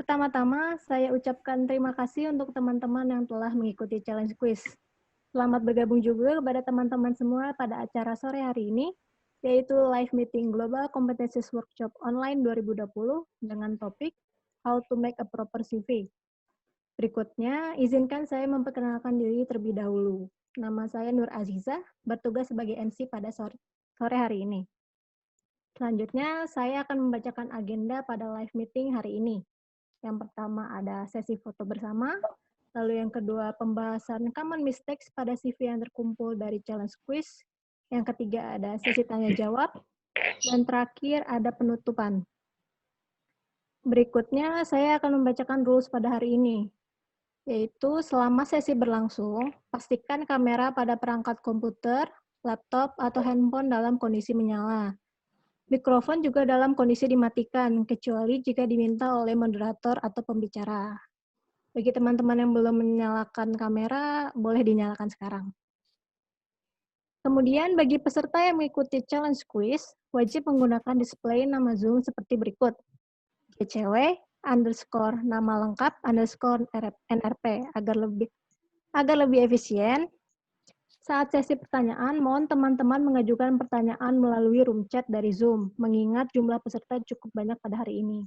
Pertama-tama, saya ucapkan terima kasih untuk teman-teman yang telah mengikuti challenge quiz. Selamat bergabung juga kepada teman-teman semua pada acara sore hari ini, yaitu Live Meeting Global Competencies Workshop Online 2020 dengan topik How to Make a Proper CV. Berikutnya, izinkan saya memperkenalkan diri terlebih dahulu. Nama saya Nur Aziza, bertugas sebagai MC pada sore hari ini. Selanjutnya, saya akan membacakan agenda pada live meeting hari ini. Yang pertama ada sesi foto bersama, lalu yang kedua pembahasan common mistakes pada CV yang terkumpul dari challenge quiz, yang ketiga ada sesi tanya-jawab, dan terakhir ada penutupan. Berikutnya, saya akan membacakan rules pada hari ini, yaitu selama sesi berlangsung, pastikan kamera pada perangkat komputer, laptop, atau handphone dalam kondisi menyala. Mikrofon juga dalam kondisi dimatikan, kecuali jika diminta oleh moderator atau pembicara. Bagi teman-teman yang belum menyalakan kamera, boleh dinyalakan sekarang. Kemudian, bagi peserta yang mengikuti challenge quiz, wajib menggunakan display nama Zoom seperti berikut. GCW, _ nama lengkap, _ NRP, agar lebih efisien. Saat sesi pertanyaan, mohon teman-teman mengajukan pertanyaan melalui room chat dari Zoom, mengingat jumlah peserta cukup banyak pada hari ini.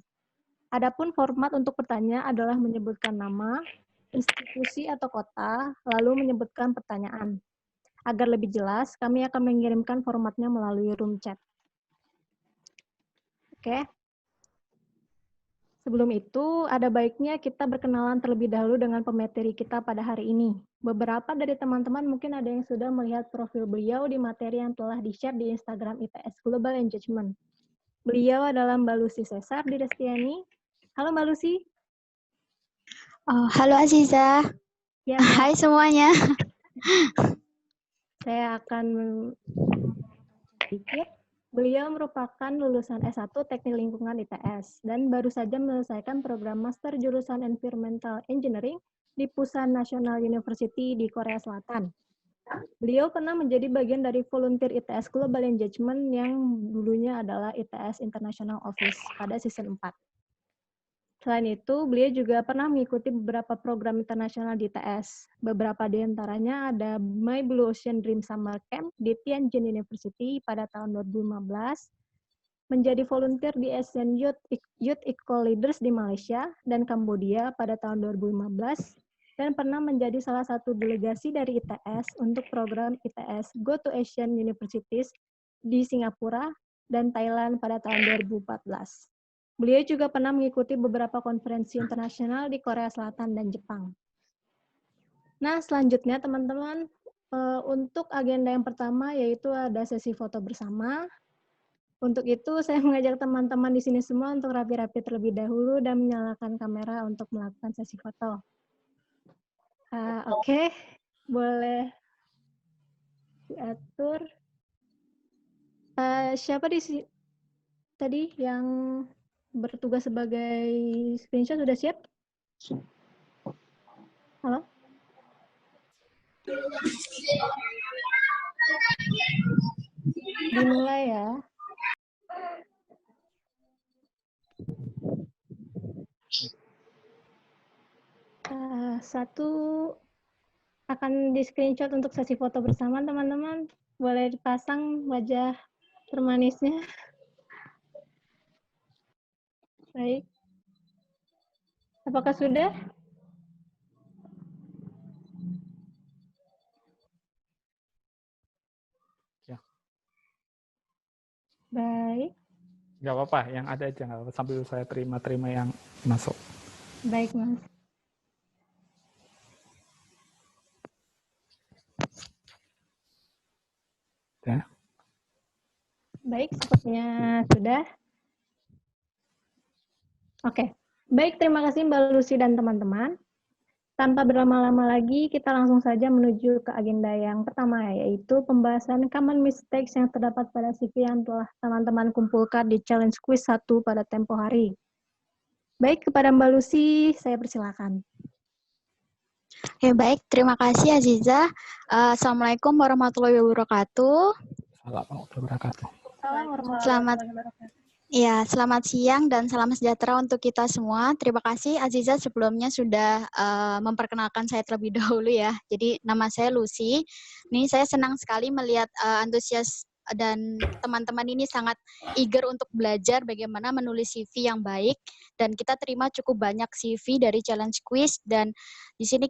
Adapun format untuk bertanya adalah menyebutkan nama, institusi atau kota, lalu menyebutkan pertanyaan. Agar lebih jelas, kami akan mengirimkan formatnya melalui room chat. Oke. Sebelum itu, ada baiknya kita berkenalan terlebih dahulu dengan pemateri kita pada hari ini. Beberapa dari teman-teman mungkin ada yang sudah melihat profil beliau di materi yang telah di-share di Instagram ITS Global Engagement. Beliau adalah Mbak Lucy Cesar di Destiani. Halo Mbak Lucy. Halo Aziza. Ya, hai semuanya. Saya akan sedikit. Beliau merupakan lulusan S1 Teknik Lingkungan ITS dan baru saja menyelesaikan program Master Jurusan Environmental Engineering di Pusan National University di Korea Selatan. Beliau pernah menjadi bagian dari volunteer ITS Global Engagement yang dulunya adalah ITS International Office pada season 4. Selain itu, beliau juga pernah mengikuti beberapa program internasional di ITS. Beberapa di antaranya ada My Blue Ocean Dream Summer Camp di Tianjin University pada tahun 2015, menjadi volunteer di Asian Youth Eco Leaders di Malaysia dan Kambodia pada tahun 2015, dan pernah menjadi salah satu delegasi dari ITS untuk program ITS Go to Asian Universities di Singapura dan Thailand pada tahun 2014. Beliau juga pernah mengikuti beberapa konferensi internasional di Korea Selatan dan Jepang. Nah, selanjutnya teman-teman, untuk agenda yang pertama yaitu ada sesi foto bersama. Untuk itu, saya mengajak teman-teman di sini semua untuk rapi-rapi terlebih dahulu dan menyalakan kamera untuk melakukan sesi foto. Oke, boleh diatur. Siapa di sini tadi yang bertugas sebagai screenshot sudah siap? Halo? Dimulai ya. Satu akan di screenshot untuk sesi foto bersama, teman-teman. Boleh dipasang wajah termanisnya. Baik. Apakah sudah? Ya. Baik. Nggak apa-apa, yang ada aja nggak apa-apa, sambil saya terima yang masuk. Baik, Mas. Ya. Baik, sepertinya sudah. Oke. Baik, terima kasih Mbak Lucy dan teman-teman. Tanpa berlama-lama lagi, kita langsung saja menuju ke agenda yang pertama, yaitu pembahasan common mistakes yang terdapat pada CV yang telah teman-teman kumpulkan di challenge quiz 1 pada tempo hari. Baik, kepada Mbak Lucy, saya persilakan. Ya baik, terima kasih Aziza. Assalamualaikum warahmatullahi wabarakatuh. Assalamualaikum warahmatullahi wabarakatuh. Salam warahmatullahi Selamat wabarakatuh. Ya, selamat siang dan salam sejahtera untuk kita semua. Terima kasih Aziza sebelumnya sudah memperkenalkan saya terlebih dahulu ya. Jadi nama saya Lucy. Ini saya senang sekali melihat antusias dan teman-teman ini sangat eager untuk belajar bagaimana menulis CV yang baik, dan kita terima cukup banyak CV dari challenge quiz, dan di sini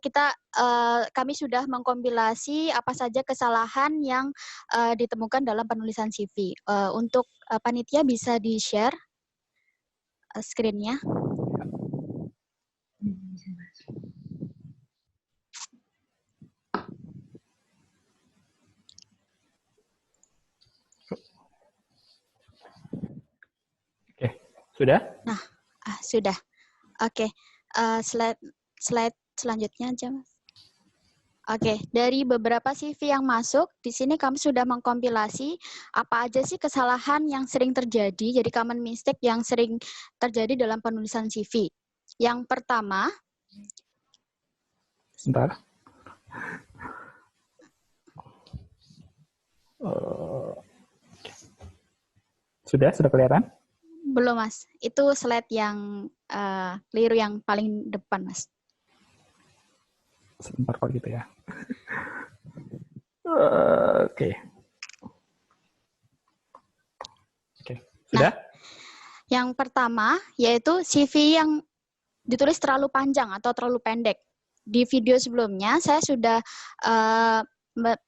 kami sudah mengkompilasi apa saja kesalahan yang ditemukan dalam penulisan CV. Untuk panitia bisa di-share screen-nya. Oke, sudah? Nah, sudah. Oke, slide selanjutnya aja, Mas. Oke, dari beberapa CV yang masuk, di sini kami sudah mengkompilasi apa aja sih kesalahan yang sering terjadi, jadi common mistake yang sering terjadi dalam penulisan CV. Yang pertama, Sebentar. Sudah kelihatan? belum Mas, itu slide yang keliru yang paling depan Mas. Sebentar kalau gitu ya. Oke. Sudah? Nah, yang pertama yaitu CV yang ditulis terlalu panjang atau terlalu pendek. Di video sebelumnya saya sudah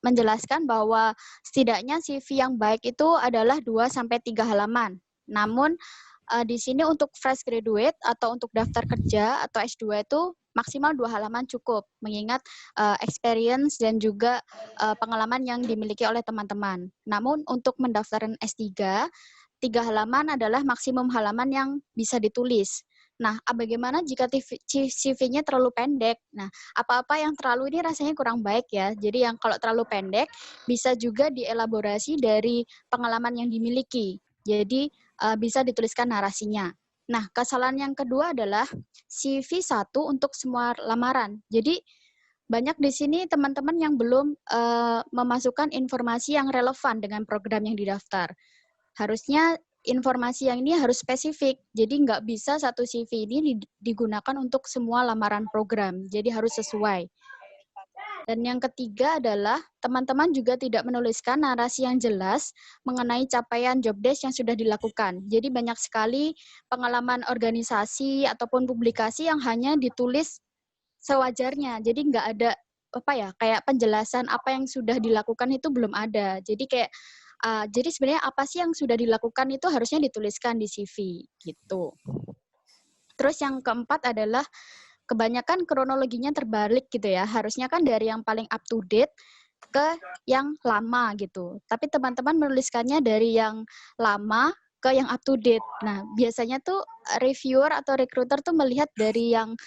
menjelaskan bahwa setidaknya CV yang baik itu adalah 2-3 halaman. Namun di sini untuk fresh graduate atau untuk daftar kerja atau S2 itu maksimal 2 halaman cukup, mengingat experience dan juga pengalaman yang dimiliki oleh teman-teman. Namun untuk mendaftaran S3, 3 halaman adalah maksimum halaman yang bisa ditulis. Nah, bagaimana jika CV-nya terlalu pendek? Nah, apa-apa yang terlalu ini rasanya kurang baik ya. Jadi yang kalau terlalu pendek bisa juga dielaborasi dari pengalaman yang dimiliki. Jadi bisa dituliskan narasinya. Nah, kesalahan yang kedua adalah CV 1 untuk semua lamaran. Jadi banyak di sini teman-teman yang belum memasukkan informasi yang relevan dengan program yang didaftar. Harusnya informasi yang ini harus spesifik, jadi nggak bisa satu CV ini digunakan untuk semua lamaran program, jadi harus sesuai. Dan yang ketiga adalah teman-teman juga tidak menuliskan narasi yang jelas mengenai capaian job desk yang sudah dilakukan. Jadi banyak sekali pengalaman organisasi ataupun publikasi yang hanya ditulis sewajarnya, jadi nggak ada kayak penjelasan apa yang sudah dilakukan itu belum ada. Jadi kayak jadi sebenarnya apa sih yang sudah dilakukan itu harusnya dituliskan di CV gitu. Terus yang keempat adalah kebanyakan kronologinya terbalik gitu ya. Harusnya kan dari yang paling up to date ke yang lama gitu. Tapi teman-teman menuliskannya dari yang lama ke yang up to date. Nah, biasanya tuh reviewer atau recruiter tuh melihat dari yang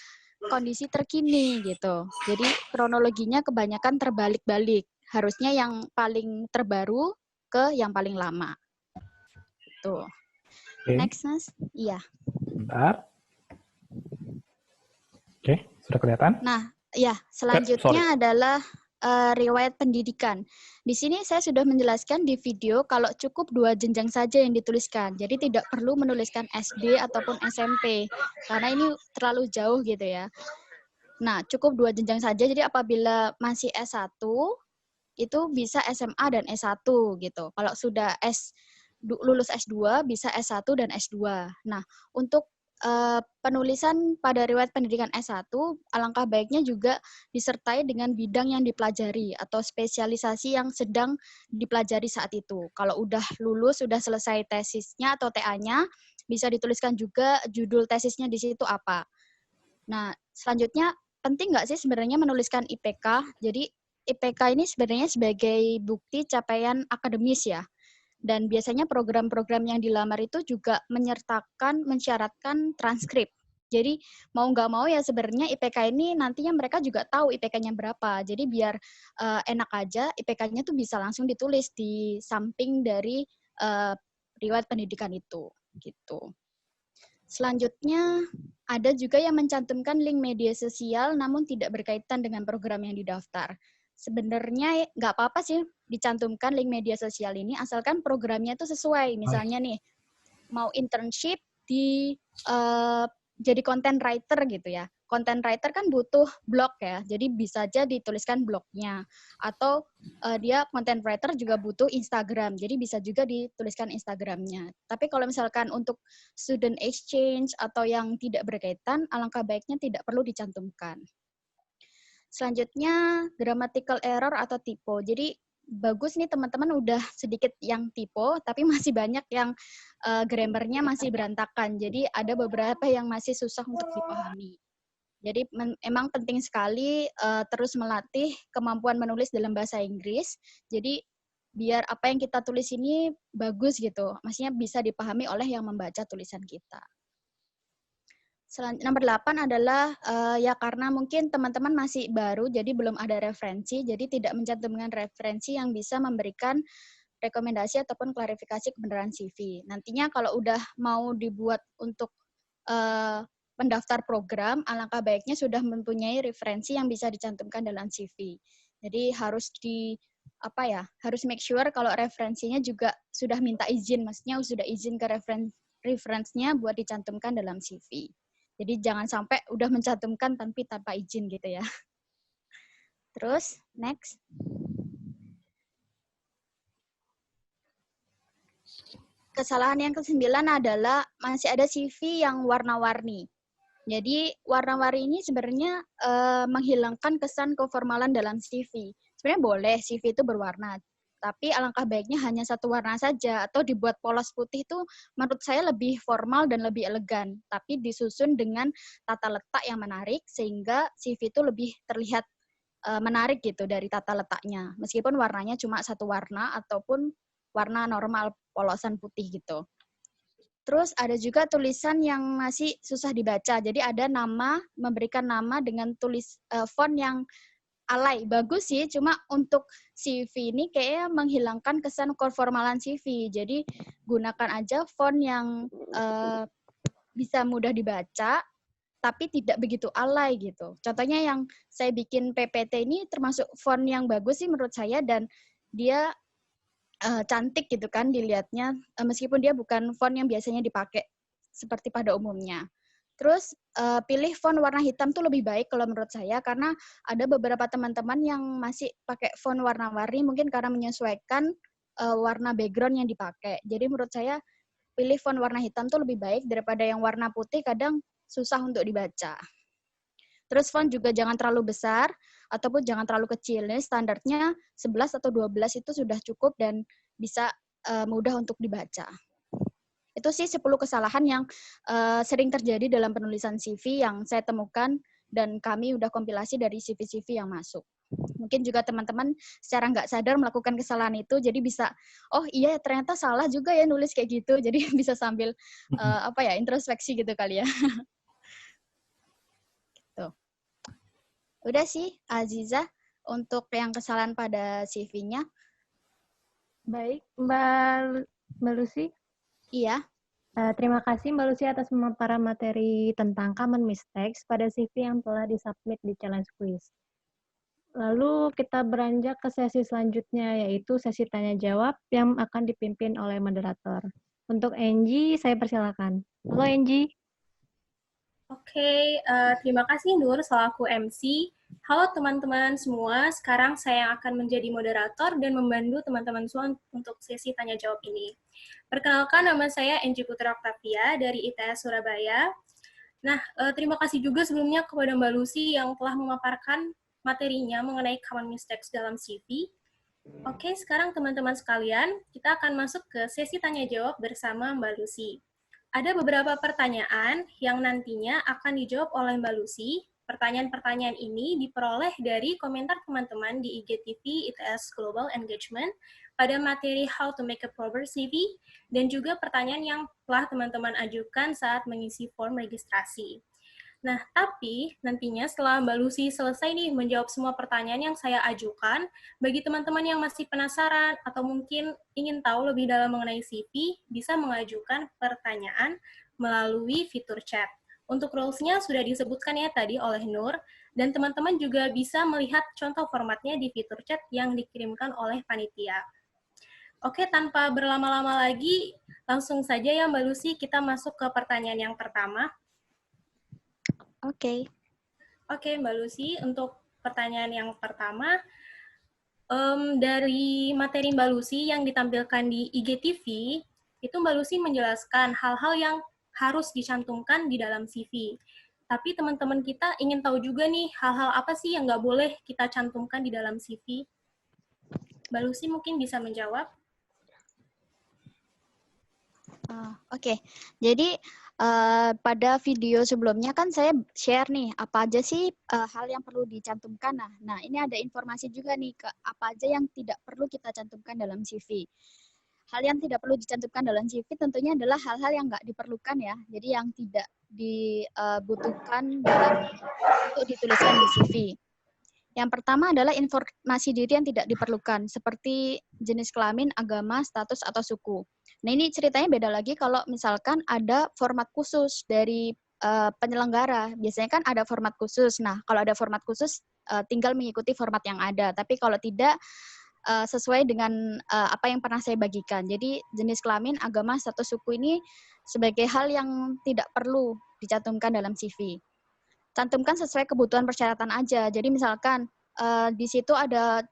kondisi terkini gitu. Jadi kronologinya kebanyakan terbalik-balik. Harusnya yang paling terbaru ke yang paling lama. Tuh. Oke. Next, Mas. Iya. Bentar. Oke, sudah kelihatan? Nah, ya, selanjutnya adalah riwayat pendidikan. Di sini saya sudah menjelaskan di video kalau cukup 2 jenjang saja yang dituliskan. Jadi tidak perlu menuliskan SD ataupun SMP karena ini terlalu jauh gitu ya. Nah, cukup 2 jenjang saja. Jadi apabila masih S1 itu bisa SMA dan S1 gitu. Kalau sudah lulus S2 bisa S1 dan S2. Nah, untuk penulisan pada riwayat pendidikan S1, alangkah baiknya juga disertai dengan bidang yang dipelajari atau spesialisasi yang sedang dipelajari saat itu. Kalau udah lulus, sudah selesai tesisnya atau TA-nya, bisa dituliskan juga judul tesisnya di situ apa. Nah, selanjutnya penting nggak sih sebenarnya menuliskan IPK? Jadi IPK ini sebenarnya sebagai bukti capaian akademis ya. Dan biasanya program-program yang dilamar itu juga mensyaratkan transkrip. Jadi mau nggak mau ya sebenarnya IPK ini nantinya mereka juga tahu IPK-nya berapa. Jadi biar enak aja IPK-nya tuh bisa langsung ditulis di samping dari riwayat pendidikan itu. Gitu. Selanjutnya ada juga yang mencantumkan link media sosial namun tidak berkaitan dengan program yang didaftar. Sebenarnya nggak apa-apa sih dicantumkan link media sosial ini asalkan programnya itu sesuai. Misalnya nih, mau internship di jadi content writer gitu ya. Content writer kan butuh blog ya, jadi bisa aja dituliskan blognya. Atau dia content writer juga butuh Instagram, jadi bisa juga dituliskan Instagramnya. Tapi kalau misalkan untuk student exchange atau yang tidak berkaitan, alangkah baiknya tidak perlu dicantumkan. Selanjutnya, grammatical error atau typo. Jadi bagus nih teman-teman udah sedikit yang typo, tapi masih banyak yang grammarnya masih berantakan. Jadi ada beberapa yang masih susah untuk dipahami. Jadi emang penting sekali terus melatih kemampuan menulis dalam bahasa Inggris. Jadi biar apa yang kita tulis ini bagus gitu. Maksudnya bisa dipahami oleh yang membaca tulisan kita. Nomor 8 adalah ya karena mungkin teman-teman masih baru jadi belum ada referensi, jadi tidak mencantumkan referensi yang bisa memberikan rekomendasi ataupun klarifikasi kebenaran CV. Nantinya kalau udah mau dibuat untuk pendaftar program, alangkah baiknya sudah mempunyai referensi yang bisa dicantumkan dalam CV. Jadi harus harus make sure kalau referensinya juga sudah minta izin, maksudnya sudah izin ke referensinya buat dicantumkan dalam CV. Jadi jangan sampai udah mencantumkan tanpa izin gitu ya. Terus, next. Kesalahan yang ke-9 adalah masih ada CV yang warna-warni. Jadi warna-warni ini sebenarnya menghilangkan kesan keformalan dalam CV. Sebenarnya boleh CV itu berwarna, tapi alangkah baiknya hanya satu warna saja atau dibuat polos putih itu menurut saya lebih formal dan lebih elegan, tapi disusun dengan tata letak yang menarik sehingga CV itu lebih terlihat menarik gitu dari tata letaknya. Meskipun warnanya cuma satu warna ataupun warna normal polosan putih gitu. Terus ada juga tulisan yang masih susah dibaca. Jadi ada nama, memberikan nama dengan font yang alay. Bagus sih, cuma untuk CV ini kayaknya menghilangkan kesan keformalan CV. Jadi gunakan aja font yang bisa mudah dibaca, tapi tidak begitu alay gitu. Contohnya yang saya bikin PPT ini termasuk font yang bagus sih menurut saya, dan dia cantik gitu kan dilihatnya, meskipun dia bukan font yang biasanya dipakai seperti pada umumnya. Terus pilih font warna hitam tuh lebih baik kalau menurut saya, karena ada beberapa teman-teman yang masih pakai font warna-warni mungkin karena menyesuaikan warna background yang dipakai. Jadi menurut saya pilih font warna hitam tuh lebih baik daripada yang warna putih, kadang susah untuk dibaca. Terus font juga jangan terlalu besar ataupun jangan terlalu kecil. Ini standarnya 11 atau 12 itu sudah cukup dan bisa mudah untuk dibaca. Itu sih 10 kesalahan yang sering terjadi dalam penulisan CV yang saya temukan dan kami udah kompilasi dari CV-CV yang masuk. Mungkin juga teman-teman secara nggak sadar melakukan kesalahan itu, jadi bisa, oh iya ternyata salah juga ya nulis kayak gitu. Jadi bisa sambil introspeksi gitu kali ya. Udah sih, Aziza, untuk yang kesalahan pada CV-nya. Baik, Mbak Lucy. Iya. Terima kasih Mbak Lucy atas pemaparan materi tentang common mistakes pada CV yang telah disubmit di challenge quiz. Lalu kita beranjak ke sesi selanjutnya, yaitu sesi tanya-jawab yang akan dipimpin oleh moderator. Untuk Angie, saya persilakan. Halo Angie. Oke, terima kasih Nur selaku MC. Halo teman-teman semua, sekarang saya yang akan menjadi moderator dan membantu teman-teman semua untuk sesi tanya jawab ini. Perkenalkan, nama saya Angie Putra Octavia dari ITS Surabaya. Nah, terima kasih juga sebelumnya kepada Mbak Lucy yang telah memaparkan materinya mengenai common mistakes dalam CV. Oke, sekarang teman-teman sekalian, kita akan masuk ke sesi tanya jawab bersama Mbak Lucy. Ada beberapa pertanyaan yang nantinya akan dijawab oleh Mbak Lucy. Pertanyaan-pertanyaan ini diperoleh dari komentar teman-teman di IGTV ITS Global Engagement pada materi How to Make a Proper CV, dan juga pertanyaan yang telah teman-teman ajukan saat mengisi form registrasi. Nah, tapi nantinya setelah Mbak Lucy selesai nih menjawab semua pertanyaan yang saya ajukan, bagi teman-teman yang masih penasaran atau mungkin ingin tahu lebih dalam mengenai CV, bisa mengajukan pertanyaan melalui fitur chat. Untuk rules-nya sudah disebutkan ya tadi oleh Nur, dan teman-teman juga bisa melihat contoh formatnya di fitur chat yang dikirimkan oleh panitia. Oke, tanpa berlama-lama lagi, langsung saja ya Mbak Lucy, kita masuk ke pertanyaan yang pertama. Oke. Oke, Mbak Lucy, untuk pertanyaan yang pertama, dari materi Mbak Lucy yang ditampilkan di IGTV, itu Mbak Lucy menjelaskan hal-hal yang harus dicantumkan di dalam CV. Tapi teman-teman kita ingin tahu juga nih, hal-hal apa sih yang nggak boleh kita cantumkan di dalam CV? Mbak Lucy mungkin bisa menjawab. Oke. Jadi pada video sebelumnya kan saya share nih apa aja sih hal yang perlu dicantumkan. Nah, ini ada informasi juga nih ke apa aja yang tidak perlu kita cantumkan dalam CV. Hal yang tidak perlu dicantumkan dalam CV tentunya adalah hal-hal yang nggak diperlukan ya. Jadi yang tidak dibutuhkan untuk dituliskan di CV. Yang pertama adalah informasi diri yang tidak diperlukan, seperti jenis kelamin, agama, status, atau suku. Nah, ini ceritanya beda lagi kalau misalkan ada format khusus dari penyelenggara. Biasanya kan ada format khusus. Nah, kalau ada format khusus, tinggal mengikuti format yang ada. Tapi kalau tidak, sesuai dengan apa yang pernah saya bagikan. Jadi, jenis kelamin, agama, status, suku ini sebagai hal yang tidak perlu dicantumkan dalam CV. Cantumkan sesuai kebutuhan persyaratan aja. Jadi misalkan di situ ada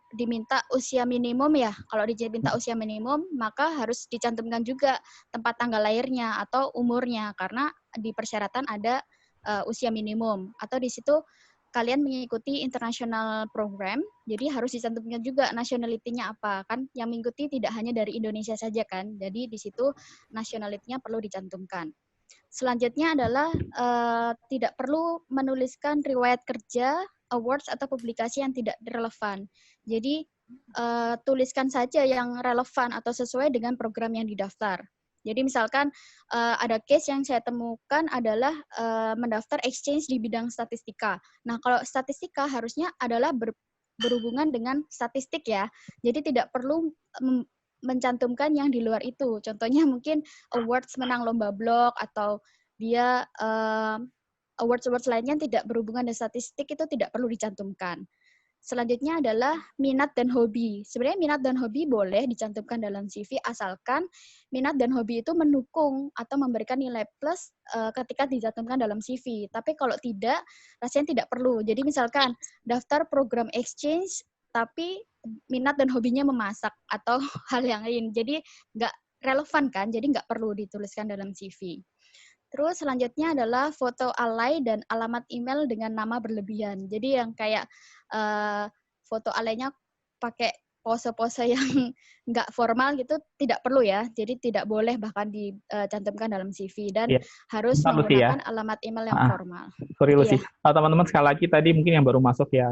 diminta usia minimum ya. Kalau diminta usia minimum, maka harus dicantumkan juga tempat tanggal lahirnya atau umurnya karena di persyaratan ada usia minimum. Atau di situ kalian mengikuti international program, jadi harus dicantumkan juga nationality-nya apa kan? Yang mengikuti tidak hanya dari Indonesia saja kan. Jadi di situ nationality-nya perlu dicantumkan. Selanjutnya adalah tidak perlu menuliskan riwayat kerja, awards, atau publikasi yang tidak relevan. Jadi, tuliskan saja yang relevan atau sesuai dengan program yang didaftar. Jadi misalkan ada case yang saya temukan adalah mendaftar exchange di bidang statistika. Nah, kalau statistika harusnya adalah berhubungan dengan statistik ya. Jadi tidak perlu mencantumkan yang di luar itu. Contohnya mungkin awards menang lomba blog atau dia awards lainnya tidak berhubungan dengan statistik itu tidak perlu dicantumkan. Selanjutnya adalah minat dan hobi. Sebenarnya minat dan hobi boleh dicantumkan dalam CV asalkan minat dan hobi itu mendukung atau memberikan nilai plus ketika dicantumkan dalam CV. Tapi kalau tidak, rasanya tidak perlu. Jadi misalkan daftar program exchange tapi minat dan hobinya memasak atau hal yang lain. Jadi nggak relevan kan, jadi nggak perlu dituliskan dalam CV. Terus selanjutnya adalah foto alay dan alamat email dengan nama berlebihan. Jadi yang kayak foto alaynya pakai pose-pose yang nggak formal gitu tidak perlu ya. Jadi tidak boleh bahkan dicantumkan dalam CV dan harus menggunakan alamat email yang formal. Sorry Lucy. Teman-teman sekali lagi tadi mungkin yang baru masuk ya,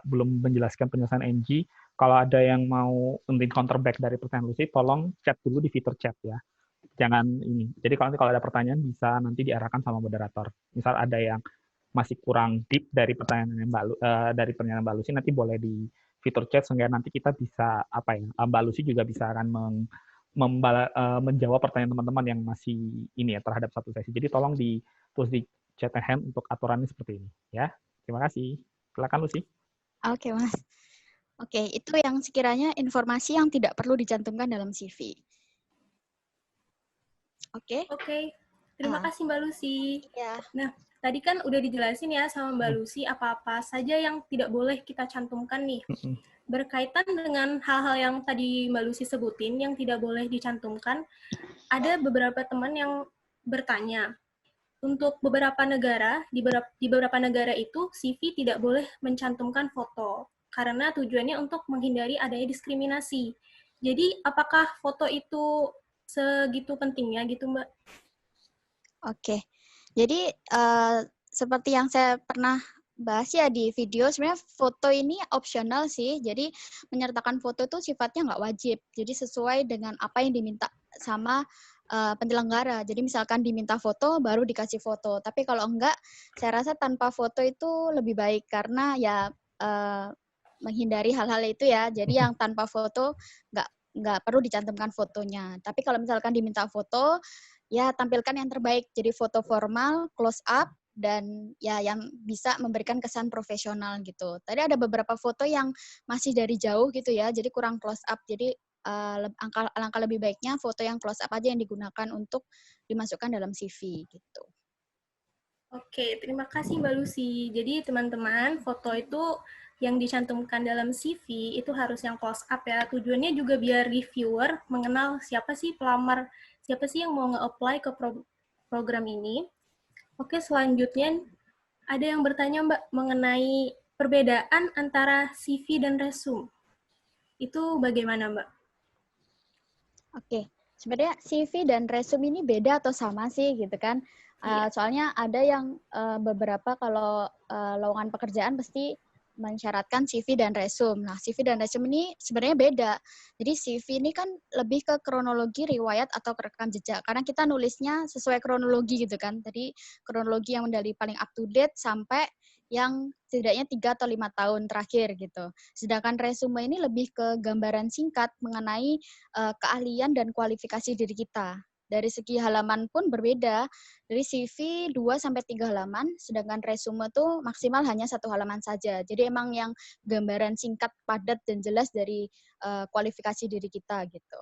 belum menjelaskan penyelesaian NG. Kalau ada yang mau counter back dari pertanyaan Lucy, tolong chat dulu di fitur chat ya. Jangan ini. Jadi kalau ada pertanyaan bisa nanti diarahkan sama moderator. Misal ada yang masih kurang deep dari pertanyaan Mbak Lucy, nanti boleh di fitur chat sehingga nanti kita bisa Mbak Lucy juga bisa akan menjawab pertanyaan teman-teman yang masih ini ya terhadap satu sesi. Jadi tolong ditulis di chat hand untuk aturannya seperti ini ya. Terima kasih. Silakan Lucy. Oke, Mas. Oke, itu yang sekiranya informasi yang tidak perlu dicantumkan dalam CV. Oke. Terima kasih Mbak Lucy. Ya. Nah, tadi kan udah dijelasin ya sama Mbak Lucy apa-apa saja yang tidak boleh kita cantumkan nih. Berkaitan dengan hal-hal yang tadi Mbak Lucy sebutin yang tidak boleh dicantumkan, ada beberapa teman yang bertanya, untuk beberapa negara, di beberapa negara itu CV tidak boleh mencantumkan foto karena tujuannya untuk menghindari adanya diskriminasi. Jadi, apakah foto itu segitu pentingnya gitu, Mbak? Oke. Jadi, seperti yang saya pernah bahas ya di video, sebenarnya foto ini opsional sih. Jadi, menyertakan foto itu sifatnya nggak wajib. Jadi, sesuai dengan apa yang diminta sama penyelenggara. Jadi, misalkan diminta foto, baru dikasih foto. Tapi kalau enggak, saya rasa tanpa foto itu lebih baik. Karena ya menghindari hal-hal itu ya. Jadi, yang tanpa foto nggak perlu dicantumkan fotonya. Tapi kalau misalkan diminta foto, ya tampilkan yang terbaik. Jadi foto formal, close up, dan ya yang bisa memberikan kesan profesional gitu. Tadi ada beberapa foto yang masih dari jauh gitu ya, jadi kurang close up. Jadi alangkah lebih baiknya foto yang close up aja yang digunakan untuk dimasukkan dalam CV gitu. Oke, terima kasih Mbak Lucy. Jadi teman-teman, foto itu yang dicantumkan dalam CV itu harus yang close up ya. Tujuannya juga biar reviewer mengenal siapa sih pelamar, siapa sih yang mau nge-apply ke program ini. Oke, selanjutnya ada yang bertanya Mbak mengenai perbedaan antara CV dan resume. Itu bagaimana Mbak? Oke, sebenarnya CV dan resume ini beda atau sama sih gitu kan? Iya. Soalnya ada yang beberapa kalau lowongan pekerjaan pasti mensyaratkan CV dan resume. Nah, CV dan resume ini sebenarnya beda. Jadi CV ini kan lebih ke kronologi, riwayat, atau rekam jejak. Karena kita nulisnya sesuai kronologi gitu kan. Tadi kronologi yang dari paling up to date sampai yang setidaknya 3 atau 5 tahun terakhir gitu. Sedangkan resume ini lebih ke gambaran singkat mengenai keahlian dan kualifikasi diri kita. Dari segi halaman pun berbeda. Dari CV 2-3 halaman, sedangkan resume tuh maksimal hanya 1 halaman saja. Jadi emang yang gambaran singkat, padat, dan jelas dari kualifikasi diri kita gitu.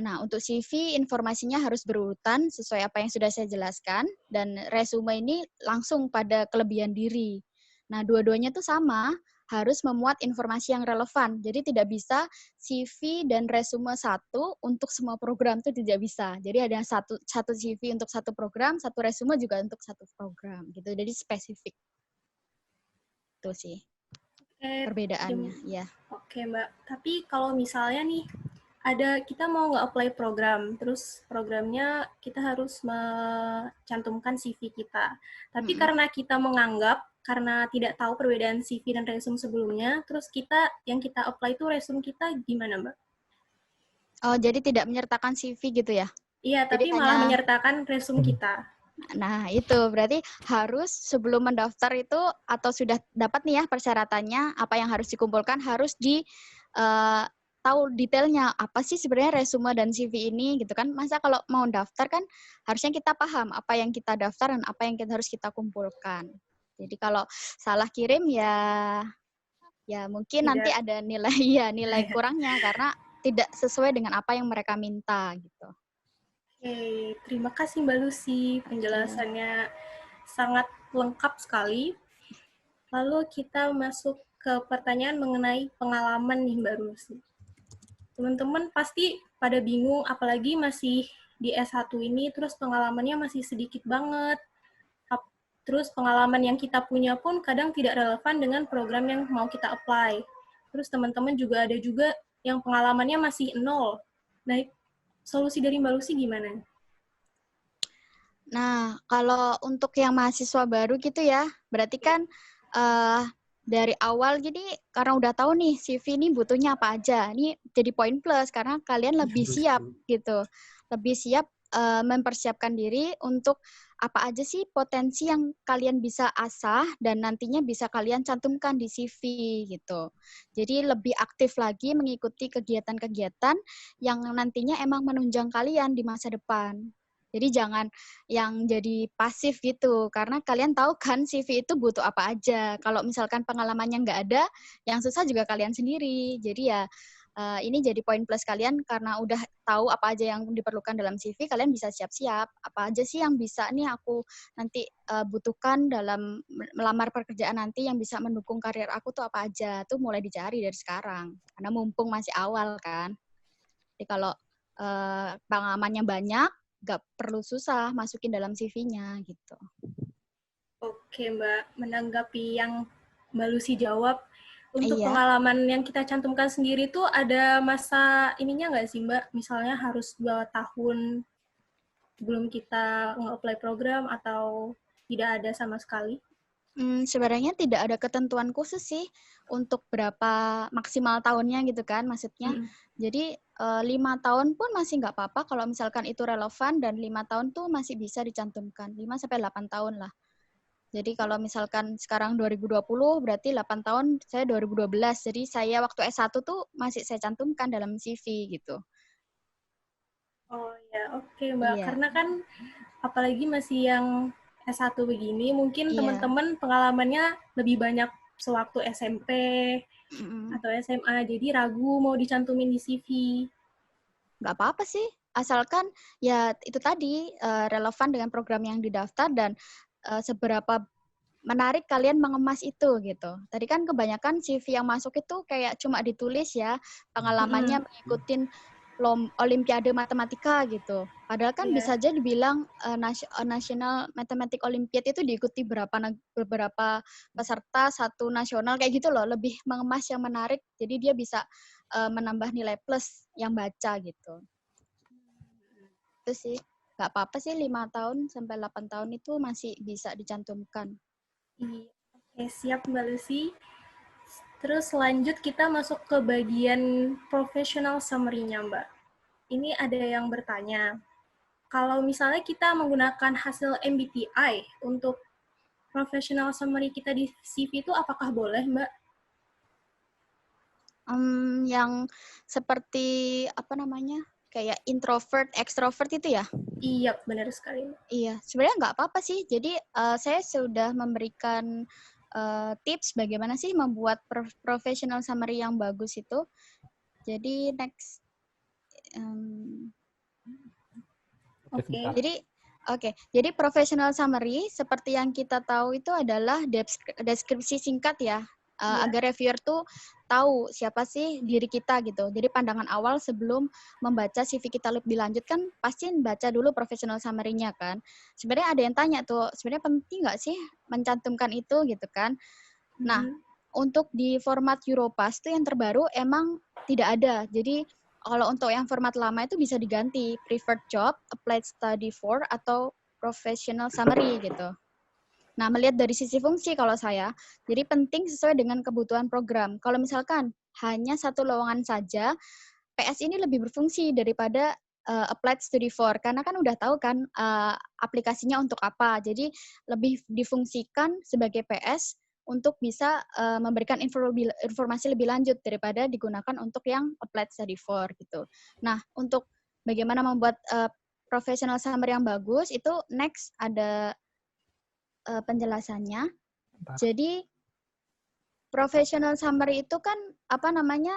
Nah, untuk CV informasinya harus berurutan sesuai apa yang sudah saya jelaskan, dan resume ini langsung pada kelebihan diri. Nah, dua-duanya tuh sama, harus memuat informasi yang relevan. Jadi tidak bisa CV dan resume satu untuk semua program itu tidak bisa. Jadi ada satu CV untuk satu program, satu resume juga untuk satu program gitu. Jadi spesifik. Itu sih perbedaannya, ya. Oke, Mbak. Tapi kalau misalnya nih kita mau nge-apply program, terus programnya kita harus mencantumkan CV kita. Tapi karena kita menganggap karena tidak tahu perbedaan CV dan resume sebelumnya, terus yang kita apply itu resume kita gimana, Mbak? Oh, jadi tidak menyertakan CV gitu ya? Iya, Jadi tapi malah menyertakan resume kita. Nah, itu berarti harus sebelum mendaftar itu atau sudah dapat nih ya persyaratannya, apa yang harus dikumpulkan, harus tahu detailnya apa sih sebenarnya resume dan CV ini gitu kan. Masa kalau mau daftar kan harusnya kita paham apa yang kita daftar dan apa yang harus kita kumpulkan. Jadi kalau salah kirim ya mungkin nanti ada nilai kurangnya karena tidak sesuai dengan apa yang mereka minta gitu. Oke, terima kasih Mbak Lucy. Penjelasannya sangat lengkap sekali. Lalu kita masuk ke pertanyaan mengenai pengalaman nih Mbak Lucy. Teman-teman pasti pada bingung, apalagi masih di S1 ini, terus pengalamannya masih sedikit banget. Terus pengalaman yang kita punya pun kadang tidak relevan dengan program yang mau kita apply. Terus teman-teman juga ada juga yang pengalamannya masih 0. Nah, solusi dari Mbak Lucy gimana? Nah, kalau untuk yang mahasiswa baru gitu ya, berarti kan dari awal jadi karena udah tahu nih CV ini butuhnya apa aja. Ini jadi poin plus karena kalian lebih siap gitu. Lebih siap mempersiapkan diri untuk apa aja sih potensi yang kalian bisa asah dan nantinya bisa kalian cantumkan di CV gitu. Jadi lebih aktif lagi mengikuti kegiatan-kegiatan yang nantinya emang menunjang kalian di masa depan. Jadi jangan yang jadi pasif gitu, karena kalian tahu kan CV itu butuh apa aja. Kalau misalkan pengalamannya nggak ada, yang susah juga kalian sendiri. Jadi ya ini jadi poin plus kalian karena udah tahu apa aja yang diperlukan dalam CV, kalian bisa siap-siap. Apa aja sih yang bisa nih aku nanti butuhkan dalam melamar pekerjaan nanti yang bisa mendukung karir aku tuh apa aja. Tuh mulai dicari dari sekarang, karena mumpung masih awal kan. Jadi kalau pengalamannya banyak, nggak perlu susah masukin dalam CV-nya gitu. Oke Mbak, menanggapi yang Mbak Lucy jawab, untuk pengalaman yang kita cantumkan sendiri tuh ada masa ininya nggak sih Mbak? Misalnya harus 2 tahun sebelum kita nge-apply program atau tidak ada sama sekali? Sebenarnya tidak ada ketentuan khusus sih untuk berapa maksimal tahunnya gitu kan maksudnya. Jadi 5 tahun pun masih nggak apa-apa kalau misalkan itu relevan dan 5 tahun tuh masih bisa dicantumkan. 5-8 tahun lah. Jadi kalau misalkan sekarang 2020 berarti 8 tahun saya 2012. Jadi saya waktu S1 tuh masih saya cantumkan dalam CV gitu. Oh ya, oke Mbak. Karena kan apalagi masih yang S1 begini, mungkin teman-teman pengalamannya lebih banyak sewaktu SMP atau SMA, jadi ragu mau dicantumin di CV. nggak apa-apa sih, asalkan ya itu tadi relevan dengan program yang didaftar dan seberapa menarik kalian mengemas itu gitu. Tadi kan kebanyakan CV yang masuk itu kayak cuma ditulis ya pengalamannya mengikuti Olimpiade Matematika gitu. Padahal kan bisa aja dibilang National Mathematics Olympiad itu diikuti beberapa peserta satu nasional kayak gitu loh. Lebih mengemas yang menarik. Jadi dia bisa menambah nilai plus yang baca gitu. Itu sih. Nggak apa-apa sih 5 tahun sampai 8 tahun itu masih bisa dicantumkan. Oke, siap Mbak Lucy. Terus lanjut kita masuk ke bagian professional summary-nya, Mbak. Ini ada yang bertanya, kalau misalnya kita menggunakan hasil MBTI untuk professional summary kita di CV itu apakah boleh, Mbak? Yang seperti apa namanya, kayak introvert, extrovert itu ya? Iya, benar sekali. Iya, sebenarnya nggak apa-apa sih. Jadi saya sudah memberikan tips bagaimana sih membuat professional summary yang bagus itu. Jadi next. Jadi professional summary seperti yang kita tahu itu adalah deskripsi singkat ya. Agar reviewer tuh tahu siapa sih diri kita gitu. Jadi pandangan awal sebelum membaca CV kita lebih lanjut kan pasti baca dulu professional summary-nya kan. Sebenarnya ada yang tanya tuh, sebenarnya penting nggak sih mencantumkan itu gitu kan. Nah, untuk di format Europass tuh yang terbaru emang tidak ada. Jadi kalau untuk yang format lama itu bisa diganti preferred job, applied study for, atau professional summary gitu. Nah, melihat dari sisi fungsi kalau saya, jadi penting sesuai dengan kebutuhan program. Kalau misalkan hanya satu lowongan saja, PS ini lebih berfungsi daripada applied study for, karena kan udah tahu kan aplikasinya untuk apa. Jadi lebih difungsikan sebagai PS untuk bisa memberikan informasi lebih lanjut daripada digunakan untuk yang applied study for gitu. Nah, untuk bagaimana membuat professional summary yang bagus, itu next ada penjelasannya. Jadi professional summary itu kan apa namanya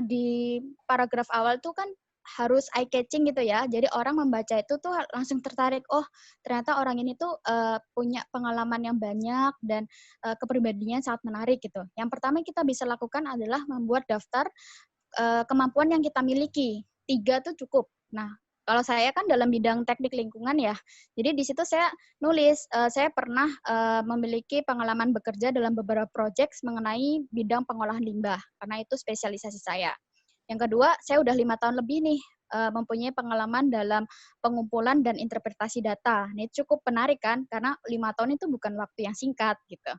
di paragraf awal tuh kan harus eye catching gitu ya. Jadi orang membaca itu tuh langsung tertarik. Oh, ternyata orang ini tuh punya pengalaman yang banyak dan kepribadiannya sangat menarik gitu. Yang pertama yang kita bisa lakukan adalah membuat daftar kemampuan yang kita miliki. 3 tuh cukup. Nah, kalau saya kan dalam bidang teknik lingkungan ya, jadi di situ saya nulis, saya pernah memiliki pengalaman bekerja dalam beberapa proyek mengenai bidang pengolahan limbah, karena itu spesialisasi saya. Yang kedua, saya udah 5 tahun lebih nih mempunyai pengalaman dalam pengumpulan dan interpretasi data. Ini cukup menarik kan, karena 5 tahun itu bukan waktu yang singkat gitu.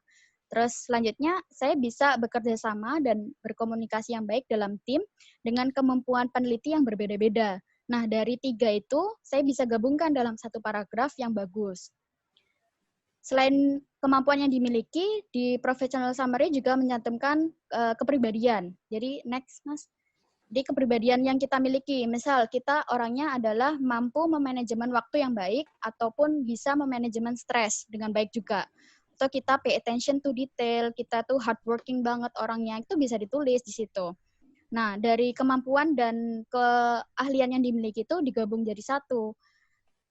Terus selanjutnya, saya bisa bekerja sama dan berkomunikasi yang baik dalam tim dengan kemampuan peneliti yang berbeda-beda. Nah, dari 3 itu, saya bisa gabungkan dalam satu paragraf yang bagus. Selain kemampuan yang dimiliki, di professional summary juga mencantumkan kepribadian. Jadi, next, Mas. Di kepribadian yang kita miliki, misal kita orangnya adalah mampu memanajemen waktu yang baik, ataupun bisa memanajemen stres dengan baik juga. Atau kita pay attention to detail, kita tuh hardworking banget orangnya, itu bisa ditulis di situ. Nah, dari kemampuan dan keahlian yang dimiliki itu digabung jadi satu.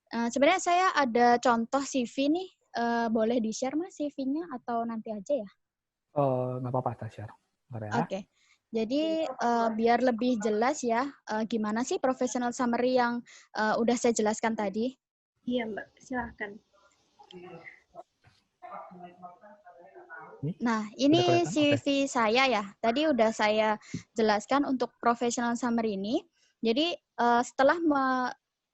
Sebenarnya saya ada contoh CV nih, boleh di-share Mas CV-nya atau nanti aja ya? Nggak apa-apa, kita share. Oke. Jadi biar lebih jelas ya, gimana sih professional summary yang udah saya jelaskan tadi? Iya Mbak, silahkan. Nah, ini CV saya ya. Tadi udah saya jelaskan untuk professional summary ini. Jadi setelah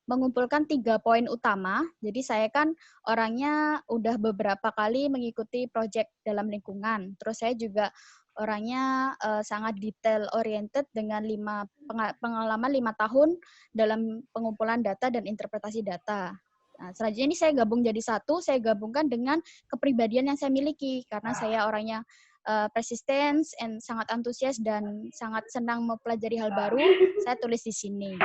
mengumpulkan 3 poin utama, jadi saya kan orangnya udah beberapa kali mengikuti proyek dalam lingkungan. Terus saya juga orangnya sangat detail oriented dengan pengalaman 5 tahun dalam pengumpulan data dan interpretasi data. Nah, selanjutnya ini saya gabung jadi satu, saya gabungkan dengan kepribadian yang saya miliki, karena saya orangnya persisten, sangat antusias, dan sangat senang mempelajari hal baru, saya tulis di sini.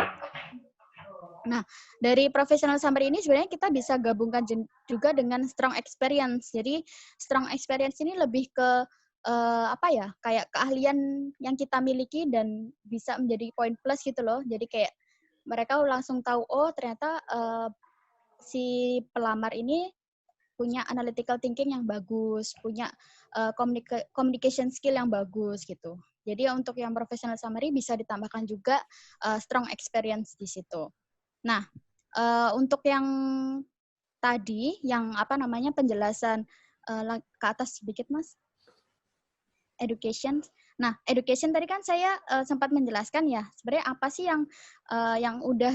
Nah, dari professional summary ini sebenarnya kita bisa gabungkan juga dengan strong experience. Jadi, strong experience ini lebih ke kayak keahlian yang kita miliki dan bisa menjadi poin plus gitu loh. Jadi kayak mereka langsung tahu, oh ternyata si pelamar ini punya analytical thinking yang bagus, punya communication skill yang bagus gitu. Jadi untuk yang professional summary bisa ditambahkan juga strong experience di situ. Nah, untuk yang tadi, yang penjelasan ke atas sedikit Mas, education. Nah, education tadi kan saya sempat menjelaskan ya, sebenarnya apa sih yang udah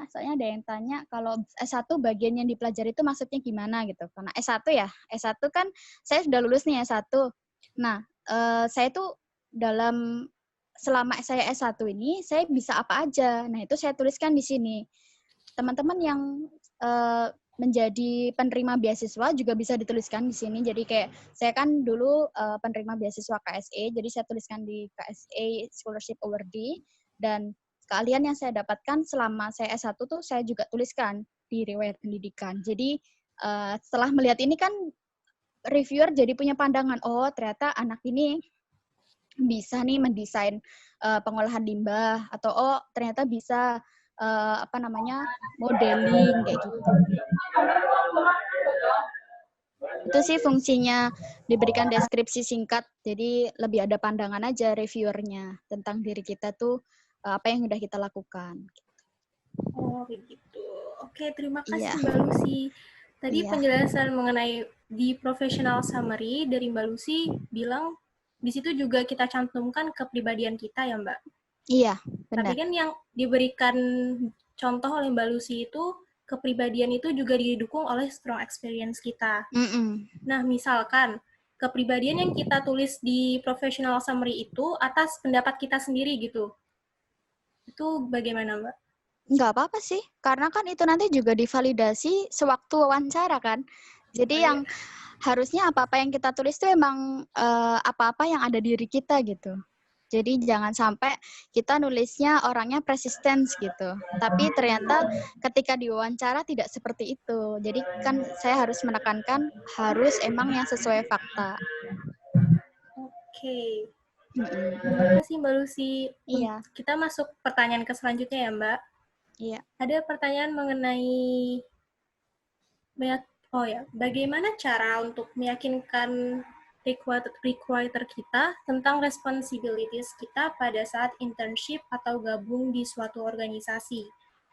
soalnya ada yang tanya kalau S1 bagian yang dipelajari itu maksudnya gimana gitu. Karena S1 ya, S1 kan saya sudah lulus nih S1. Nah, saya tuh selama saya S1 ini, saya bisa apa aja. Nah, itu saya tuliskan di sini. Teman-teman yang menjadi penerima beasiswa juga bisa dituliskan di sini. Jadi kayak saya kan dulu penerima beasiswa KSE, jadi saya tuliskan di KSE Scholarship Awardee, dan keahlian yang saya dapatkan selama saya S1 tuh saya juga tuliskan di riwayat pendidikan. Jadi setelah melihat ini kan reviewer jadi punya pandangan, oh ternyata anak ini bisa nih mendesain pengolahan limbah, atau oh ternyata bisa modeling kayak gitu. Itu sih fungsinya diberikan deskripsi singkat, jadi lebih ada pandangan aja reviewernya tentang diri kita tuh apa yang udah kita lakukan. Oh begitu. Oke, terima kasih Iya. Mbak Lucy. Tadi Iya. penjelasan mengenai di professional summary dari Mbak Lucy bilang di situ juga kita cantumkan kepribadian kita ya Mbak. Iya, benar. Tapi kan yang diberikan contoh oleh Mbak Lucy itu kepribadian itu juga didukung oleh strong experience kita. Nah, misalkan kepribadian yang kita tulis di professional summary itu atas pendapat kita sendiri gitu. Itu bagaimana, Mbak? Nggak apa-apa sih, karena kan itu nanti juga divalidasi sewaktu wawancara kan. Jadi yang harusnya apa-apa yang kita tulis itu emang apa-apa yang ada di diri kita gitu. Jadi jangan sampai kita nulisnya orangnya persistence gitu. Tapi ternyata ketika diwawancara tidak seperti itu. Jadi kan saya harus menekankan harus emang yang sesuai fakta. Oke. Terima kasih Mbak Lucy. Iya. Kita masuk pertanyaan ke selanjutnya ya Mbak. Iya. Ada pertanyaan mengenai bagaimana cara untuk meyakinkan recruiter kita tentang responsibilities kita pada saat internship atau gabung di suatu organisasi.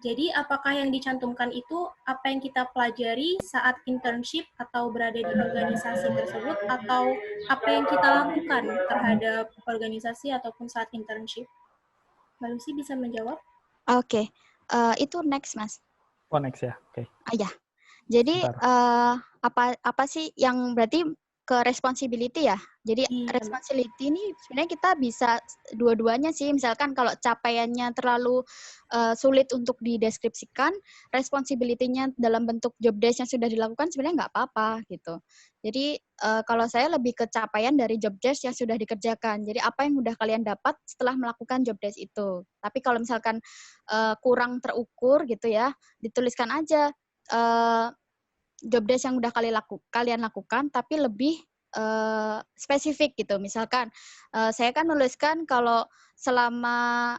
Jadi, apakah yang dicantumkan itu apa yang kita pelajari saat internship atau berada di organisasi tersebut, atau apa yang kita lakukan terhadap organisasi ataupun saat internship? Mbak Lucy bisa menjawab? Oke. Itu next, Mas. Oh, next ya. Oke. Ya. Jadi apa sih yang berarti ke responsibility ya? Jadi responsibility ini sebenarnya kita bisa dua-duanya sih. Misalkan kalau capaiannya terlalu sulit untuk dideskripsikan, responsibility-nya dalam bentuk job desk yang sudah dilakukan sebenarnya nggak apa-apa gitu. Jadi kalau saya lebih ke capaian dari job desk yang sudah dikerjakan. Jadi apa yang udah kalian dapat setelah melakukan job desk itu. Tapi kalau misalkan kurang terukur gitu ya, dituliskan aja job desk yang udah kalian lakukan, tapi lebih spesifik gitu. Misalkan, saya kan nuliskan kalau selama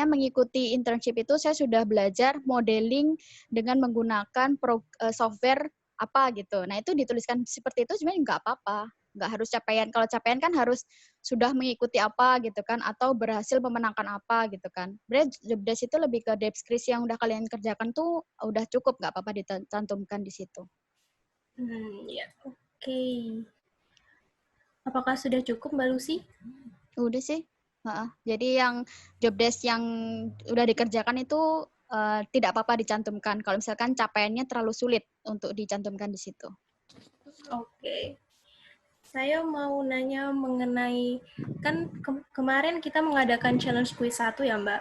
mengikuti internship itu saya sudah belajar modeling dengan menggunakan software apa gitu. Nah itu dituliskan seperti itu sebenarnya nggak apa-apa. Nggak harus capaian. Kalau capaian kan harus sudah mengikuti apa gitu kan, atau berhasil memenangkan apa gitu kan. Sebenarnya job desk itu lebih ke deskripsi yang udah kalian kerjakan tuh udah cukup, nggak apa-apa dicantumkan di situ. Ya, oke. Apakah sudah cukup Mbak Lucy? Udah sih. Jadi yang job desk yang udah dikerjakan itu tidak apa-apa dicantumkan. Kalau misalkan capaiannya terlalu sulit untuk dicantumkan di situ. Oke. Saya mau nanya mengenai, kan kemarin kita mengadakan challenge quiz 1 ya Mbak?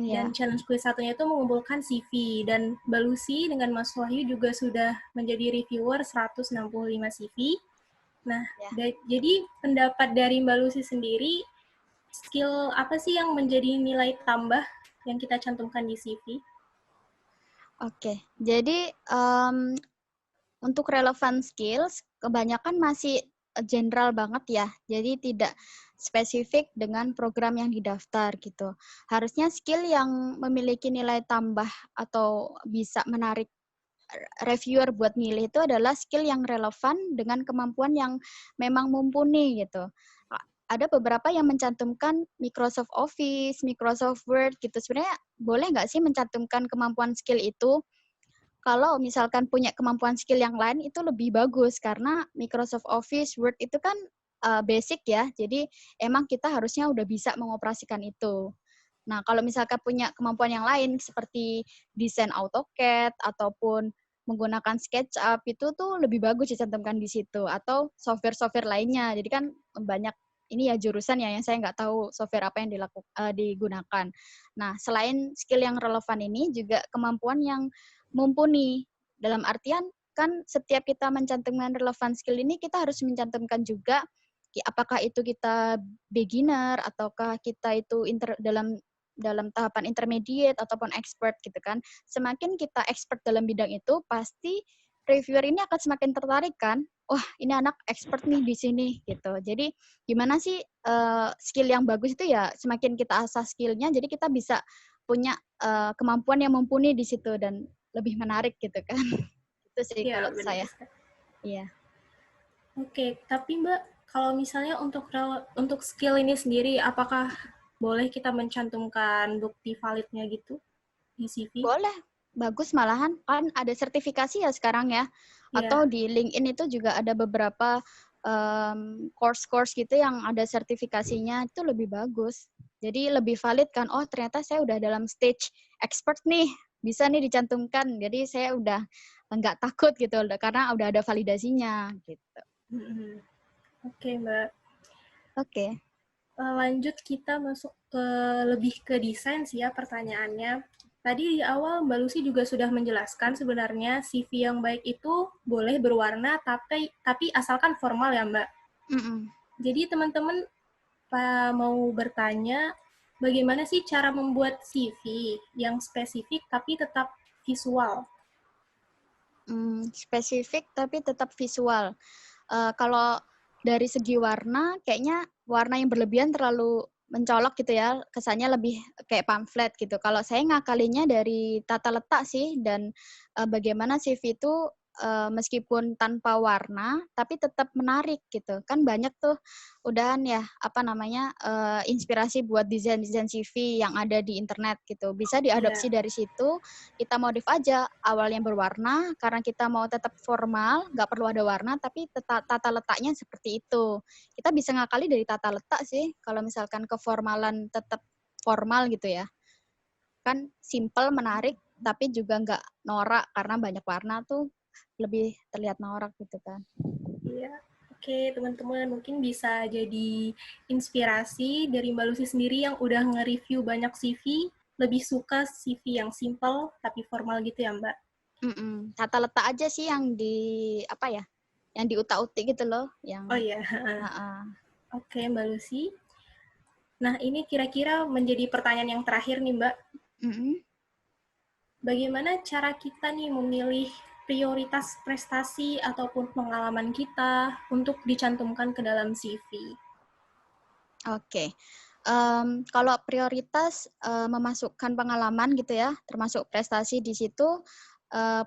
Iya. Dan challenge quiz 1-nya itu mengumpulkan CV, dan Mbak Lucy dengan Mas Wahyu juga sudah menjadi reviewer 165 CV. Nah, jadi pendapat dari Mbak Lucy sendiri, skill apa sih yang menjadi nilai tambah yang kita cantumkan di CV? Oke, jadi untuk relevant skills, kebanyakan masih general banget ya. Jadi tidak spesifik dengan program yang didaftar gitu. Harusnya skill yang memiliki nilai tambah atau bisa menarik reviewer buat milih itu adalah skill yang relevan dengan kemampuan yang memang mumpuni gitu. Ada beberapa yang mencantumkan Microsoft Office, Microsoft Word gitu. Sebenarnya boleh nggak sih mencantumkan kemampuan skill itu? Kalau misalkan punya kemampuan skill yang lain itu lebih bagus karena Microsoft Office, Word itu kan basic ya. Jadi emang kita harusnya udah bisa mengoperasikan itu. Nah, kalau misalkan punya kemampuan yang lain seperti desain AutoCAD ataupun menggunakan SketchUp itu tuh lebih bagus dicantumkan di situ atau software-software lainnya. Jadi kan banyak ini ya jurusan ya yang saya nggak tahu software apa yang digunakan. Nah, selain skill yang relevan ini juga kemampuan yang mumpuni. Dalam artian kan setiap kita mencantumkan relevan skill ini kita harus mencantumkan juga apakah itu kita beginner ataukah kita itu dalam tahapan intermediate ataupun expert gitu kan. Semakin kita expert dalam bidang itu, pasti reviewer ini akan semakin tertarik kan. Wah, ini anak expert nih di sini gitu. Jadi gimana sih skill yang bagus itu ya semakin kita asah skillnya, jadi kita bisa punya kemampuan yang mumpuni di situ dan lebih menarik gitu kan. Itu sih Ya, kalau benar. saya. Iya. Oke, tapi Mbak, kalau misalnya untuk skill ini sendiri, apakah boleh kita mencantumkan bukti validnya gitu di CV? Boleh, bagus malahan. Kan ada sertifikasi ya sekarang ya. Ya. Atau di LinkedIn itu juga ada beberapa course-course gitu yang ada sertifikasinya, itu lebih bagus. Jadi lebih valid kan, oh ternyata saya udah dalam stage expert nih, bisa nih dicantumkan. Jadi saya udah nggak takut gitu, karena udah ada validasinya gitu. Oke, Mbak. Oke. Lanjut kita masuk lebih ke desain sih ya pertanyaannya. Tadi di awal Mbak Lucy juga sudah menjelaskan sebenarnya CV yang baik itu boleh berwarna tapi asalkan formal ya Mbak. Jadi teman-teman mau bertanya bagaimana sih cara membuat CV yang spesifik tapi tetap visual? Spesifik tapi tetap visual. Kalau dari segi warna, kayaknya warna yang berlebihan terlalu mencolok gitu ya, kesannya lebih kayak pamflet gitu. Kalau saya ngakalinya dari tata letak sih, dan bagaimana CV itu meskipun tanpa warna, tapi tetap menarik gitu. Kan banyak tuh udahan ya, inspirasi buat desain-desain CV yang ada di internet gitu. Bisa diadopsi dari situ, kita modif aja awalnya berwarna, karena kita mau tetap formal, nggak perlu ada warna, tapi tata letaknya seperti itu. Kita bisa ngakali dari tata letak sih, kalau misalkan keformalan tetap formal gitu ya. Kan simple, menarik, tapi juga nggak norak, karena banyak warna tuh lebih terlihat norak gitu kan. Iya. Oke, teman-teman, mungkin bisa jadi inspirasi dari Mbak Lucy sendiri yang udah nge-review banyak CV, lebih suka CV yang simple tapi formal gitu ya, Mbak? Tata letak aja sih yang yang diutak-utik gitu loh. Oh iya. Oke, Mbak Lucy. Nah, ini kira-kira menjadi pertanyaan yang terakhir nih, Mbak. Bagaimana cara kita nih memilih prioritas prestasi ataupun pengalaman kita untuk dicantumkan ke dalam CV? Oke. Kalau prioritas memasukkan pengalaman gitu ya, termasuk prestasi di situ,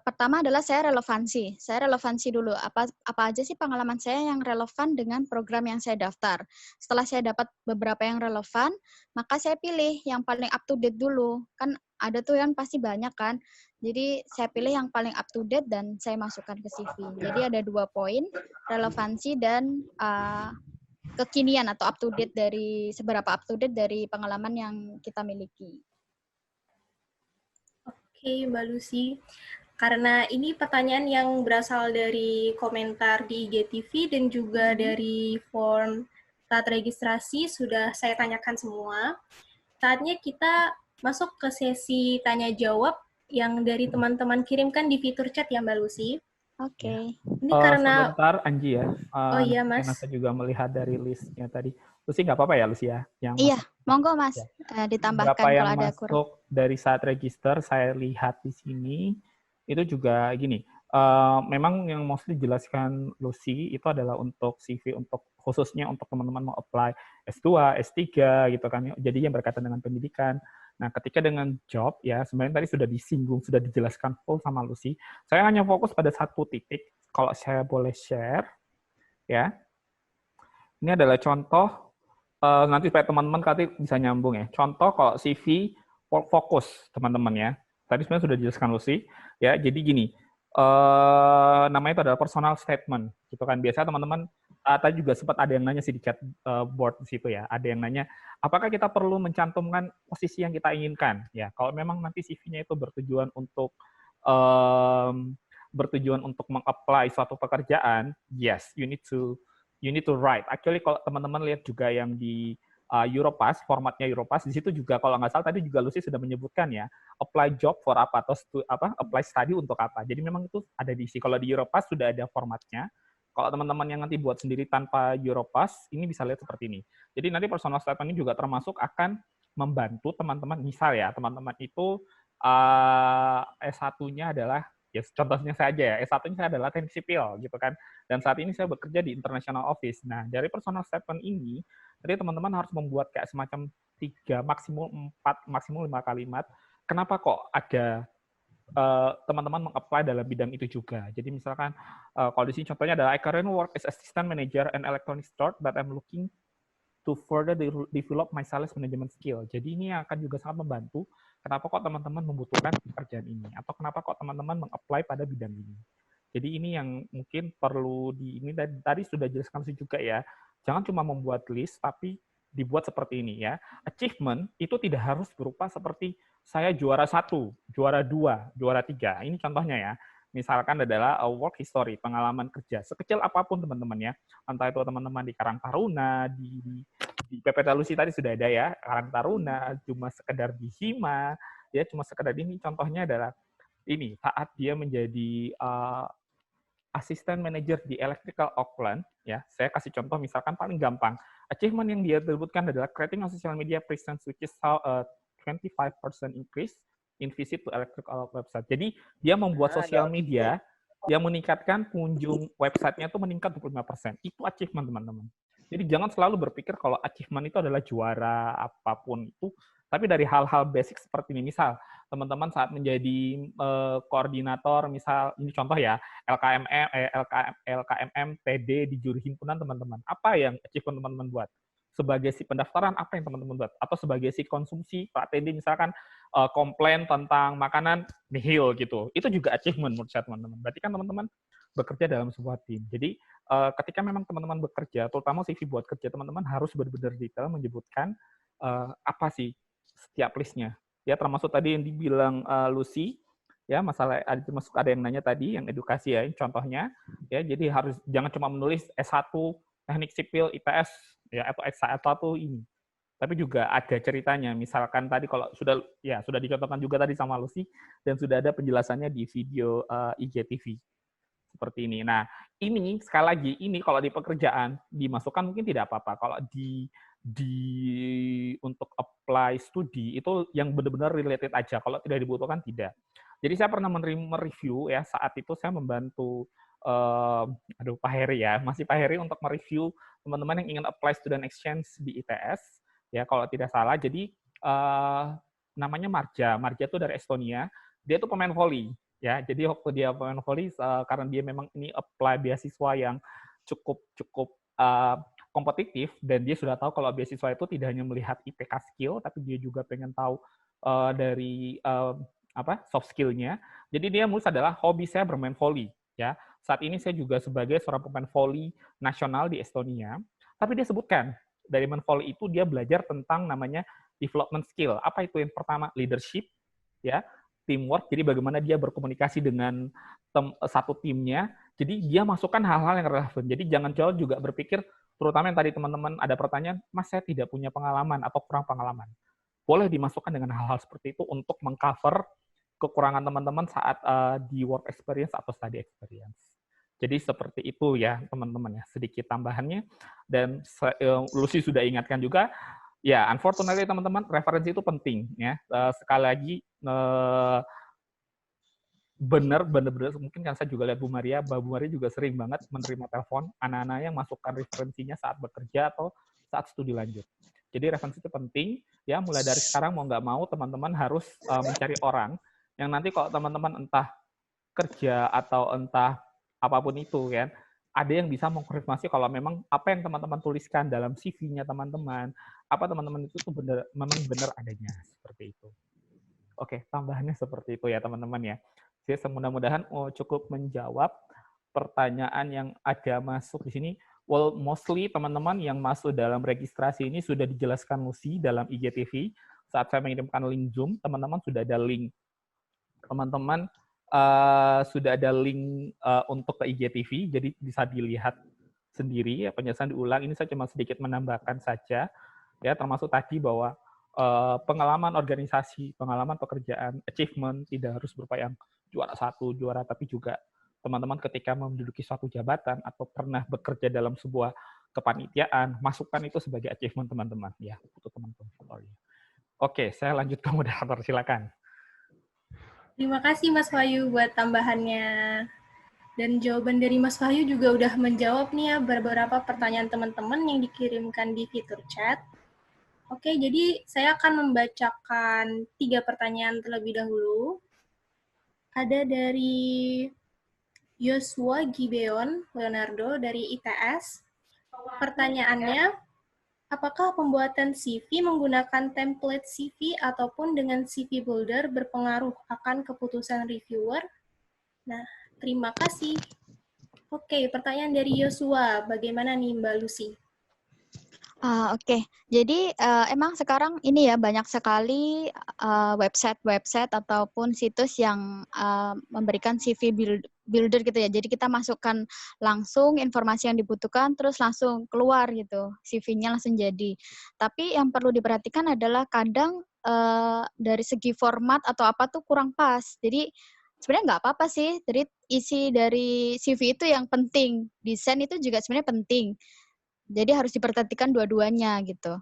pertama adalah saya relevansi. Saya relevansi dulu, apa aja sih pengalaman saya yang relevan dengan program yang saya daftar. Setelah saya dapat beberapa yang relevan, maka saya pilih yang paling up to date dulu. Kan ada tuh yang pasti banyak kan. Jadi saya pilih yang paling up to date dan saya masukkan ke CV. Jadi ada 2 poin, relevansi dan kekinian atau up to date seberapa up to date dari pengalaman yang kita miliki. Oke, Mbak Lucy. Karena ini pertanyaan yang berasal dari komentar di IGTV dan juga dari form saat registrasi sudah saya tanyakan semua. Saatnya kita masuk ke sesi tanya-jawab yang dari teman-teman kirimkan di fitur chat ya, Mbak Lucy. Oke. Ini karena... Sebentar, Anji ya. Oh iya, Mas. Saya juga melihat dari listnya tadi. Lucy nggak apa-apa ya, Lucy ya? Iya, monggo Mas. Ditambahkan berapa yang kalau ada masuk dari saat register, saya lihat di sini, itu juga gini, memang yang mostly dijelaskan Lucy itu adalah untuk CV, untuk khususnya untuk teman-teman mau apply S2, S3 gitu kan. Jadi yang berkaitan dengan pendidikan. Nah, ketika dengan job ya sebenarnya tadi sudah disinggung, sudah dijelaskan full sama Lucy. Saya hanya fokus pada satu titik. Kalau saya boleh share ya. Ini adalah contoh nanti supaya teman-teman nanti bisa nyambung ya. Contoh kalau CV fokus teman-teman ya. Tadi sebenarnya sudah dijelaskan Lucy ya. Jadi gini, namanya itu adalah personal statement gitu kan. Biasanya teman-teman tadi juga sempat ada yang nanya sih di chat board di situ ya. Ada yang nanya, apakah kita perlu mencantumkan posisi yang kita inginkan? Ya, kalau memang nanti CV-nya itu bertujuan untuk meng-apply suatu pekerjaan, yes, you need to write. Actually kalau teman-teman lihat juga yang di Europass, formatnya Europass, di situ juga kalau nggak salah tadi juga Lucy sudah menyebutkan ya, apply job for apa atau apply study untuk apa. Jadi memang itu ada diisi. Kalau di Europass sudah ada formatnya. Kalau teman-teman yang nanti buat sendiri tanpa Europass, ini bisa lihat seperti ini. Jadi nanti personal statement ini juga termasuk akan membantu teman-teman. Misal ya, teman-teman itu S1-nya adalah, ya contohnya saja ya, S1-nya saya adalah teknik sipil gitu kan. Dan saat ini saya bekerja di international office. Nah, dari personal statement ini, jadi teman-teman harus membuat kayak semacam 3, maksimum 4, maksimum 5 kalimat. Kenapa kok ada teman-teman meng-apply dalam bidang itu juga. Jadi misalkan kalau di sini contohnya adalah I currently work as assistant manager and electronic store, but I'm looking to further develop my sales management skill. Jadi ini akan juga sangat membantu kenapa kok teman-teman membutuhkan pekerjaan ini atau kenapa kok teman-teman meng-apply pada bidang ini. Jadi ini yang mungkin perlu ini tadi sudah jelaskan juga ya. Jangan cuma membuat list tapi dibuat seperti ini ya. Achievement itu tidak harus berupa seperti saya juara 1, juara 2, juara 3. Ini contohnya ya. Misalkan adalah work history, pengalaman kerja. Sekecil apapun teman-teman ya. Entah itu teman-teman di Karang Taruna, di PPT Lucy tadi sudah ada ya. Karang Taruna, cuma sekedar di Hima, ya cuma sekedar ini. Contohnya adalah ini, saat dia menjadi asisten manager di Electrical Auckland, ya, saya kasih contoh misalkan paling gampang. Achievement yang dia sebutkan adalah creating a social media presence which is how a 25% increase in visit to Electrical website. Jadi dia membuat sosial media yang meningkatkan kunjung websitenya itu meningkat 25%. Itu achievement teman-teman. Jadi jangan selalu berpikir kalau achievement itu adalah juara apapun itu, tapi dari hal-hal basic seperti ini. Misal teman-teman saat menjadi koordinator, misal ini contoh ya, LKMM, TD di juri himpunan teman-teman. Apa yang achievement teman-teman buat? Sebagai si pendaftaran, apa yang teman-teman buat? Atau sebagai si konsumsi, Pak TD misalkan komplain tentang makanan nihil gitu. Itu juga achievement menurut saya teman-teman. Berarti kan teman-teman bekerja dalam sebuah tim. Jadi ketika memang teman-teman bekerja, terutama CV buat kerja, teman-teman harus benar-benar detail menyebutkan apa sih setiap listnya. Ya, termasuk tadi yang dibilang Lucy, ya masalah termasuk ada yang nanya tadi yang edukasi ya, contohnya ya, jadi harus jangan cuma menulis S1 teknik sipil ITS ya atau S1 ini. Tapi juga ada ceritanya. Misalkan tadi kalau sudah dicontohkan juga tadi sama Lucy dan sudah ada penjelasannya di video IGTV. Seperti ini. Nah, ini sekali lagi ini kalau di pekerjaan dimasukkan mungkin tidak apa-apa. Kalau untuk apply studi itu yang benar-benar related aja. Kalau tidak dibutuhkan tidak. Jadi saya pernah mereview ya, saat itu saya membantu Pak Heri ya, masih Pak Heri untuk mereview teman-teman yang ingin apply student exchange di ITS ya kalau tidak salah. Jadi namanya Marja itu dari Estonia. Dia itu pemain volley ya. Jadi waktu dia pemain volley karena dia memang ini apply beasiswa yang cukup kompetitif dan dia sudah tahu kalau beasiswa itu tidak hanya melihat IPK skill tapi dia juga pengen tahu dari soft skill-nya. Jadi dia mulus adalah hobi saya bermain volley ya. Saat ini saya juga sebagai seorang pemain volley nasional di Estonia. Tapi dia sebutkan dari main volley itu dia belajar tentang namanya development skill. Apa itu? Yang pertama leadership ya, teamwork. Jadi bagaimana dia berkomunikasi dengan satu timnya. Jadi dia masukkan hal-hal yang relevan. Jadi jangan jauh juga berpikir terutama yang tadi teman-teman ada pertanyaan, Mas saya tidak punya pengalaman atau kurang pengalaman. Boleh dimasukkan dengan hal-hal seperti itu untuk mengcover kekurangan teman-teman saat di work experience atau study experience. Jadi seperti itu ya teman-teman ya, sedikit tambahannya. Dan Lucy sudah ingatkan juga, ya unfortunately teman-teman, referensi itu penting ya. Sekali lagi, bener mungkin kan saya juga lihat Bu Maria juga sering banget menerima telepon anak-anak yang masukkan referensinya saat bekerja atau saat studi lanjut. Jadi referensi itu penting ya, mulai dari sekarang mau nggak mau teman-teman harus mencari orang yang nanti kalau teman-teman entah kerja atau entah apapun itu kan, ada yang bisa mengkonfirmasi kalau memang apa yang teman-teman tuliskan dalam CV-nya teman-teman, apa teman-teman itu tuh memang benar adanya, seperti itu. Oke, tambahannya seperti itu ya teman-teman ya. Jadi mudah-mudahan cukup menjawab pertanyaan yang ada masuk di sini. Well, mostly teman-teman yang masuk dalam registrasi ini sudah dijelaskan Lucy dalam IGTV. Saat saya mengirimkan link Zoom, teman-teman sudah ada link. Teman-teman sudah ada link untuk ke IGTV, jadi bisa dilihat sendiri ya, penjelasan diulang. Ini saya cuma sedikit menambahkan saja ya, termasuk tadi bahwa pengalaman organisasi, pengalaman pekerjaan, achievement tidak harus berupa yang juara 1, juara, tapi juga teman-teman ketika menduduki suatu jabatan atau pernah bekerja dalam sebuah kepanitiaan, masukkan itu sebagai achievement teman-teman ya, untuk teman-teman. Oke, saya lanjut ke moderator, silakan. Terima kasih Mas Wahyu buat tambahannya. Dan jawaban dari Mas Wahyu juga udah menjawab nih ya beberapa pertanyaan teman-teman yang dikirimkan di fitur chat. Oke, jadi saya akan membacakan 3 pertanyaan terlebih dahulu. Ada dari Yosua Gibeon Leonardo dari ITS. Pertanyaannya, apakah pembuatan CV menggunakan template CV ataupun dengan CV Builder berpengaruh akan keputusan reviewer? Nah, terima kasih. Oke, pertanyaan dari Yosua. Bagaimana nih Mbak Lucy? Oke. Jadi emang sekarang ini ya banyak sekali website ataupun situs yang memberikan CV builder gitu ya. Jadi kita masukkan langsung informasi yang dibutuhkan, terus langsung keluar gitu, CV-nya langsung jadi. Tapi yang perlu diperhatikan adalah kadang dari segi format atau apa tuh kurang pas. Jadi sebenarnya nggak apa-apa sih. Jadi isi dari CV itu yang penting. Desain itu juga sebenarnya penting. Jadi harus diperhatikan dua-duanya gitu.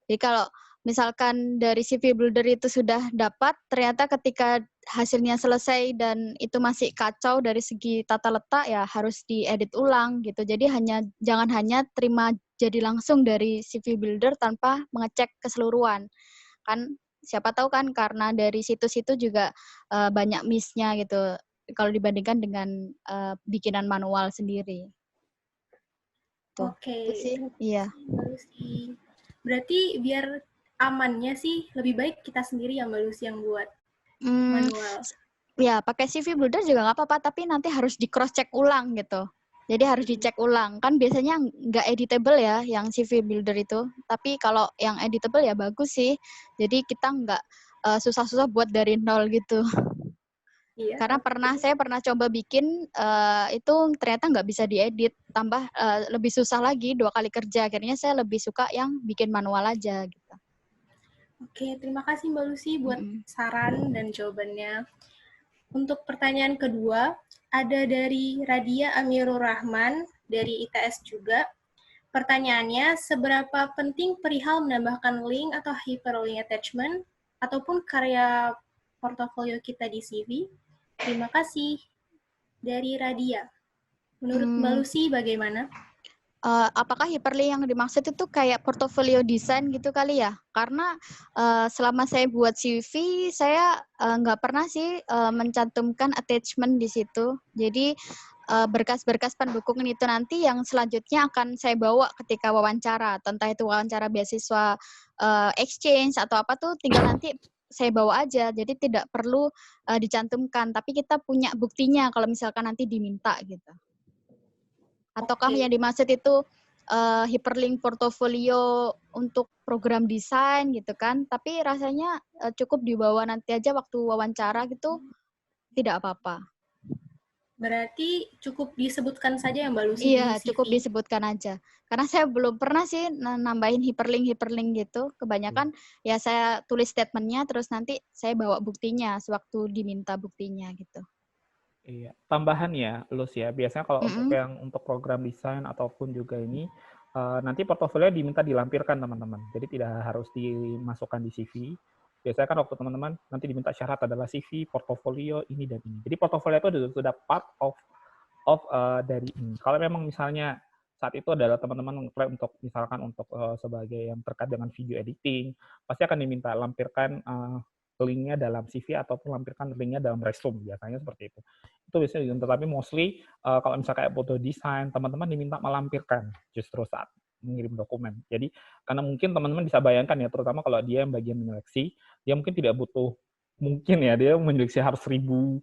Jadi kalau misalkan dari CV Builder itu sudah dapat, ternyata ketika hasilnya selesai dan itu masih kacau dari segi tata letak, ya harus diedit ulang gitu. Jadi jangan hanya terima jadi langsung dari CV Builder tanpa mengecek keseluruhan. Kan siapa tahu kan karena dari situs itu juga banyak miss-nya gitu kalau dibandingkan dengan bikinan manual sendiri. Tuh, Oke, itu sih. Iya. Mbak Lucy. Berarti biar amannya sih lebih baik kita sendiri ya Mbak Lucy yang buat manual. Ya, pakai CV Builder juga nggak apa-apa, tapi nanti harus di cross check ulang gitu. Jadi harus dicek ulang. Kan biasanya nggak editable ya yang CV Builder itu. Tapi kalau yang editable ya bagus sih. Jadi kita nggak susah-susah buat dari nol gitu. Iya. Karena saya pernah coba bikin itu ternyata nggak bisa diedit, tambah lebih susah lagi 2 kali kerja. Akhirnya saya lebih suka yang bikin manual aja gitu. Oke, terima kasih Mbak Lucy buat saran dan jawabannya. Untuk pertanyaan kedua, ada dari Radia Amirur Rahman dari ITS juga. Pertanyaannya, seberapa penting perihal menambahkan link atau hyperlink attachment ataupun karya portofolio kita di CV? Terima kasih. Dari Radia. Menurut Mbak Lucy bagaimana? Apakah hyperlink yang dimaksud itu kayak portofolio desain gitu kali ya? Karena selama saya buat CV, saya nggak pernah sih mencantumkan attachment di situ. Jadi berkas-berkas pendukung itu nanti yang selanjutnya akan saya bawa ketika wawancara. Entah itu wawancara beasiswa exchange atau apa tuh tinggal nanti saya bawa aja. Jadi tidak perlu dicantumkan. Tapi kita punya buktinya kalau misalkan nanti diminta gitu. Ataukah yang dimaksud itu hyperlink portofolio untuk program desain gitu kan? Tapi rasanya cukup dibawa nanti aja waktu wawancara gitu, tidak apa-apa. Berarti cukup disebutkan saja ya Mbak Lucy Iya, di CV? cukup disebutkan aja. Karena saya belum pernah sih nambahin hyperlink gitu. Kebanyakan ya saya tulis statementnya, terus nanti saya bawa buktinya sewaktu diminta buktinya gitu. Iya, tambahan ya, Lus ya. Biasanya kalau untuk program desain ataupun juga ini, nanti portofolio diminta dilampirkan teman-teman. Jadi tidak harus dimasukkan di CV. biasanya kan waktu teman-teman nanti diminta syarat adalah CV, portofolio, ini dan ini. Jadi portofolio itu sudah part of dari ini. Kalau memang misalnya saat itu adalah teman-teman apply untuk misalkan untuk sebagai yang terkait dengan video editing, pasti akan diminta lampirkan linknya dalam CV ataupun lampirkan linknya dalam resume, biasanya seperti itu. Itu biasanya, tetapi mostly kalau misalnya kayak foto desain, teman-teman diminta melampirkan justru saat mengirim dokumen. Jadi karena mungkin teman-teman bisa bayangkan ya, terutama kalau dia yang bagian menyeleksi, dia mungkin tidak butuh, mungkin ya dia menyeleksi harus 1000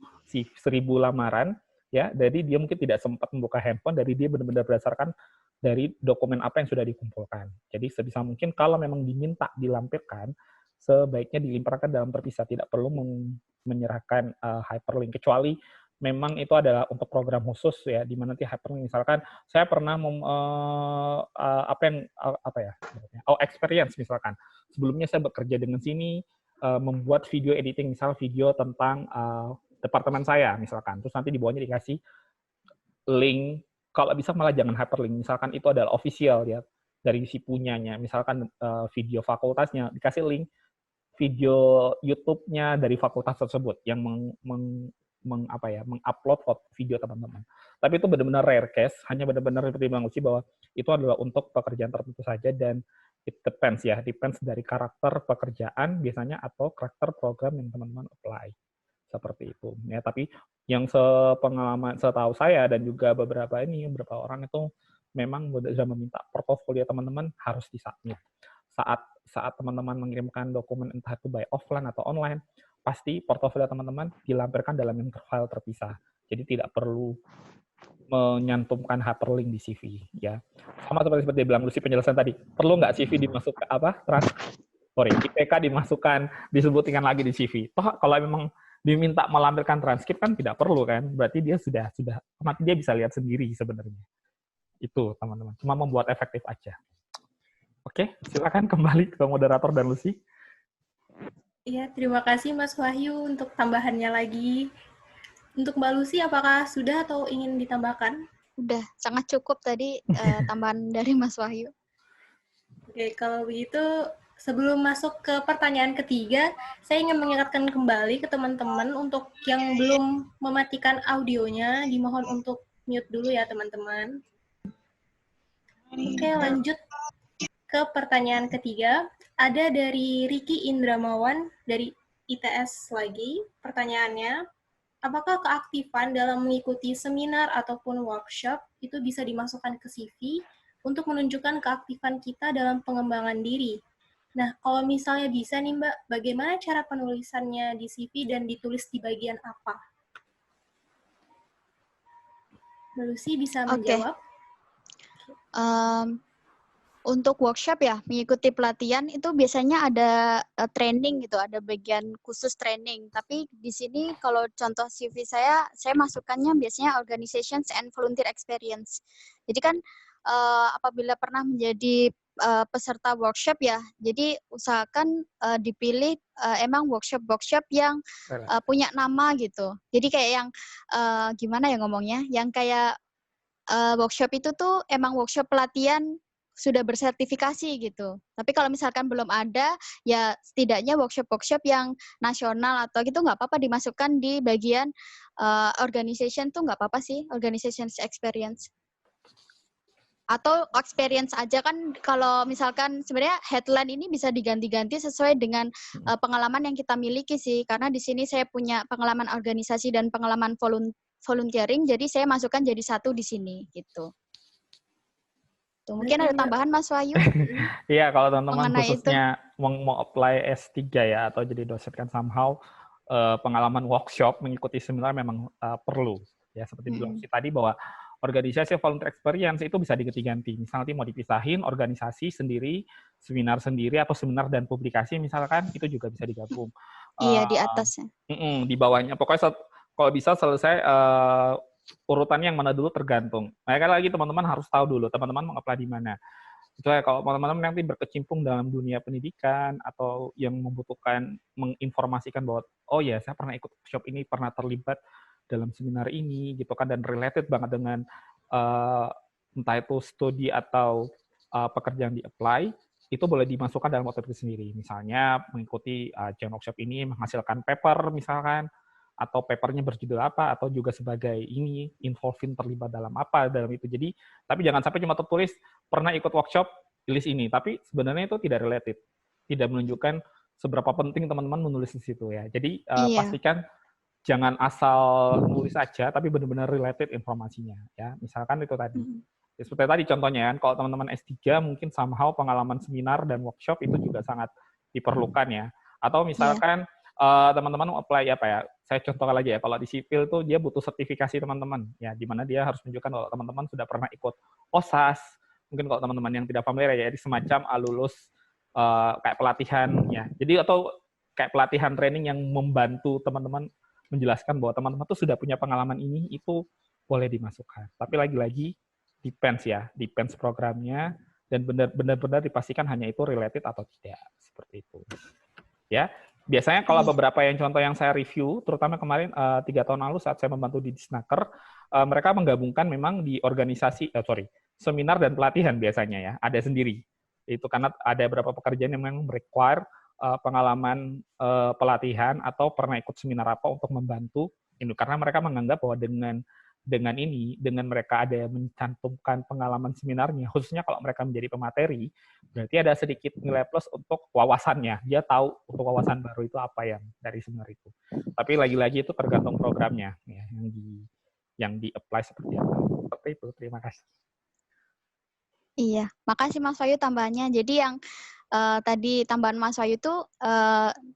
lamaran, ya, jadi dia mungkin tidak sempat membuka handphone, dari dia benar-benar berdasarkan dari dokumen apa yang sudah dikumpulkan. Jadi sebisa mungkin kalau memang diminta dilampirkan, sebaiknya dilimpahkan dalam terpisah, tidak perlu menyerahkan hyperlink, kecuali memang itu adalah untuk program khusus ya, di mana nanti hyperlink, misalkan saya pernah experience misalkan, sebelumnya saya bekerja dengan sini, membuat video editing, misal video tentang departemen saya misalkan, terus nanti di bawahnya dikasih link, kalau bisa malah jangan hyperlink, misalkan itu adalah official ya dari si punyanya, misalkan video fakultasnya dikasih link video YouTube-nya dari fakultas tersebut yang mengupload video teman-teman. Tapi itu benar-benar rare case, hanya benar-benar seperti Bang Uci bahwa itu adalah untuk pekerjaan tertentu saja, dan it depends dari karakter pekerjaan biasanya atau karakter program yang teman-teman apply. Seperti itu. Ya, tapi yang sepengalaman setahu saya dan juga beberapa orang itu memang sudah meminta portofolio teman-teman harus disubmit. Saat teman-teman mengirimkan dokumen entah itu by offline atau online, pasti portofolio teman-teman dilampirkan dalam file terpisah. Jadi tidak perlu menyantumkan hyperlink di CV ya. Sama seperti bilang Lucy penjelasan tadi, perlu nggak CV dimasukkan IPK dimasukkan, disebutkan lagi di CV. Toh kalau memang diminta melampirkan transkrip kan tidak perlu kan, berarti dia sudah nanti dia bisa lihat sendiri sebenarnya. Itu teman-teman, cuma membuat efektif aja. Oke, silakan kembali ke moderator dan Lucy. Iya, terima kasih Mas Wahyu untuk tambahannya lagi. Untuk Mbak Lucy, apakah sudah atau ingin ditambahkan? Udah, sangat cukup tadi tambahan dari Mas Wahyu. Oke, kalau begitu sebelum masuk ke pertanyaan ketiga, saya ingin mengingatkan kembali ke teman-teman untuk yang belum mematikan audionya, dimohon untuk mute dulu ya teman-teman. Oke, lanjut ke pertanyaan ketiga. Ada dari Riki Indramawan dari ITS lagi. Pertanyaannya, apakah keaktifan dalam mengikuti seminar ataupun workshop itu bisa dimasukkan ke CV untuk menunjukkan keaktifan kita dalam pengembangan diri? Nah, kalau misalnya bisa nih Mbak, bagaimana cara penulisannya di CV dan ditulis di bagian apa? Mbak Lucy bisa menjawab? Untuk workshop ya, mengikuti pelatihan itu biasanya ada training gitu, ada bagian khusus training. Tapi di sini kalau contoh CV saya masukkannya biasanya organizations and volunteer experience. Jadi kan apabila pernah menjadi peserta workshop ya, jadi usahakan dipilih emang workshop yang punya nama gitu. Jadi kayak yang gimana ya ngomongnya, yang kayak workshop itu tuh emang workshop pelatihan sudah bersertifikasi gitu. Tapi kalau misalkan belum ada, ya setidaknya workshop-workshop yang nasional atau gitu nggak apa-apa dimasukkan di bagian organization tuh nggak apa-apa sih, organizations experience. Atau experience aja kan, kalau misalkan sebenarnya headline ini bisa diganti-ganti sesuai dengan pengalaman yang kita miliki sih. Karena di sini saya punya pengalaman organisasi dan pengalaman volunteering, jadi saya masukkan jadi satu di sini gitu. Tuh, mungkin ada tambahan Mas Wahyu? Iya, kalau teman-teman khususnya mau apply S3 ya, atau jadi dosen kan somehow pengalaman workshop, mengikuti seminar memang perlu. Ya, seperti bilang tadi bahwa organisasi volunteer experience itu bisa diganti-ganti. Misalnya nanti mau dipisahin organisasi sendiri, seminar sendiri, atau seminar dan publikasi misalkan, itu juga bisa digabung. Iya, di atasnya. Di bawahnya. Pokoknya kalau bisa selesai urutannya yang mana dulu tergantung. Makanya lagi teman-teman harus tahu dulu teman-teman mau apply di mana. Misalnya kalau teman-teman nanti berkecimpung dalam dunia pendidikan atau yang membutuhkan menginformasikan bahwa oh ya saya pernah ikut workshop ini, pernah terlibat dalam seminar ini gitu kan, dan related banget dengan entah itu studi atau pekerjaan di apply, itu boleh dimasukkan dalam workshop itu sendiri. Misalnya mengikuti joint workshop ini menghasilkan paper misalkan, atau papernya berjudul apa, atau juga sebagai ini involving terlibat dalam apa dalam itu. Jadi, tapi jangan sampai cuma tertulis pernah ikut workshop list ini, tapi sebenarnya itu tidak related, tidak menunjukkan seberapa penting teman-teman menulis di situ ya. Jadi Iya. pastikan jangan asal nulis aja, tapi benar-benar related informasinya ya. Misalkan itu tadi. Ya, seperti tadi contohnya kan, kalau teman-teman S3 mungkin somehow pengalaman seminar dan workshop itu juga sangat diperlukan ya. Atau misalkan teman-teman apply apa ya, saya contohkan lagi ya, kalau di sipil tuh dia butuh sertifikasi teman-teman, ya, di mana dia harus menunjukkan kalau teman-teman sudah pernah ikut OSAS, mungkin kalau teman-teman yang tidak familiar ya, semacam lulus kayak pelatihan ya, jadi atau kayak pelatihan training yang membantu teman-teman menjelaskan bahwa teman-teman tuh sudah punya pengalaman ini, itu boleh dimasukkan. Tapi lagi-lagi depends programnya, dan benar-benar dipastikan hanya itu related atau tidak, seperti itu. Ya, biasanya kalau beberapa yang contoh yang saya review, terutama kemarin 3 tahun lalu saat saya membantu di Disnaker, mereka menggabungkan memang di organisasi, seminar dan pelatihan biasanya ya, ada sendiri. Itu karena ada beberapa pekerjaan yang memang require pengalaman pelatihan atau pernah ikut seminar apa untuk membantu ini, karena mereka menganggap bahwa dengan mereka ada yang mencantumkan pengalaman seminarnya, khususnya kalau mereka menjadi pemateri, berarti ada sedikit nilai plus untuk wawasannya. Dia tahu untuk wawasan baru itu apa yang dari seminar itu. Tapi lagi-lagi itu tergantung programnya, ya, yang di-apply seperti apa. Seperti itu, terima kasih. Iya, makasih Mas Wahyu tambahannya. Jadi yang tadi tambahan Mas Wahyu itu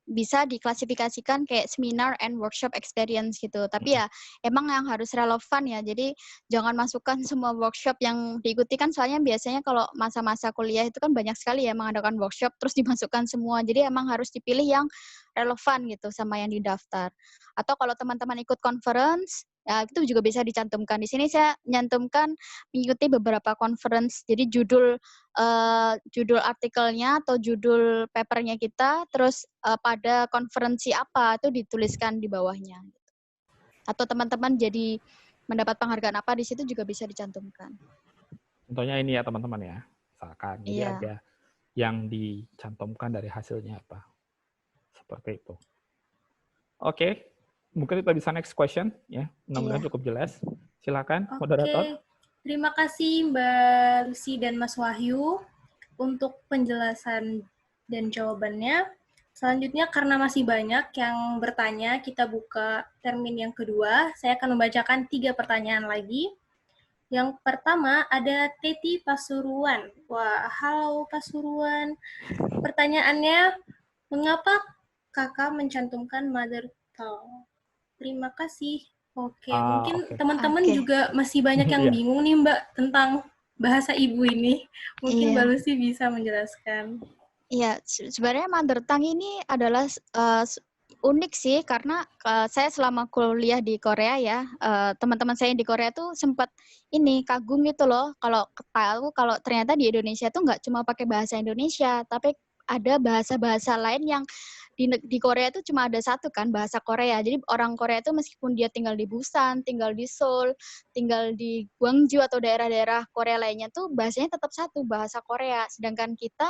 bisa diklasifikasikan kayak seminar and workshop experience gitu. Tapi ya emang yang harus relevan ya. Jadi jangan masukkan semua workshop yang diikuti kan, soalnya biasanya kalau masa-masa kuliah itu kan banyak sekali ya mengadakan workshop terus dimasukkan semua. Jadi emang harus dipilih yang relevan gitu sama yang didaftar. Atau kalau teman-teman ikut conference, ya itu juga bisa dicantumkan. Di sini saya nyantumkan mengikuti beberapa conference. Jadi judul artikelnya atau judul papernya kita, terus pada konferensi apa itu dituliskan di bawahnya. Atau teman-teman jadi mendapat penghargaan apa di situ juga bisa dicantumkan. Contohnya ini ya teman-teman ya, misalkan. Jadi ada yang dicantumkan dari hasilnya apa. Seperti itu. Oke. Mungkin kita bisa next question ya. Mudah-mudahan cukup jelas. Silakan moderator. Terima kasih Mbak Lucy dan Mas Wahyu untuk penjelasan dan jawabannya. Selanjutnya karena masih banyak yang bertanya, kita buka termin yang kedua. Saya akan membacakan 3 pertanyaan lagi. Yang pertama ada Teti Pasuruan. Wah, halo Pasuruan. Pertanyaannya, mengapa kakak mencantumkan mother tongue? Terima kasih. Oke, mungkin teman-teman juga masih banyak yang bingung nih Mbak tentang bahasa ibu ini. Mungkin Mbak Lucy bisa menjelaskan. Iya, sebenarnya mother tongue ini adalah unik sih, karena saya selama kuliah di Korea ya, teman-teman saya yang di Korea tuh sempat kagum gitu loh, kalau tahu kalau ternyata di Indonesia tuh nggak cuma pakai bahasa Indonesia, tapi ada bahasa-bahasa lain yang di Korea itu cuma ada satu kan, bahasa Korea. Jadi orang Korea itu meskipun dia tinggal di Busan, tinggal di Seoul, tinggal di Gwangju atau daerah-daerah Korea lainnya tuh bahasanya tetap satu, bahasa Korea. Sedangkan kita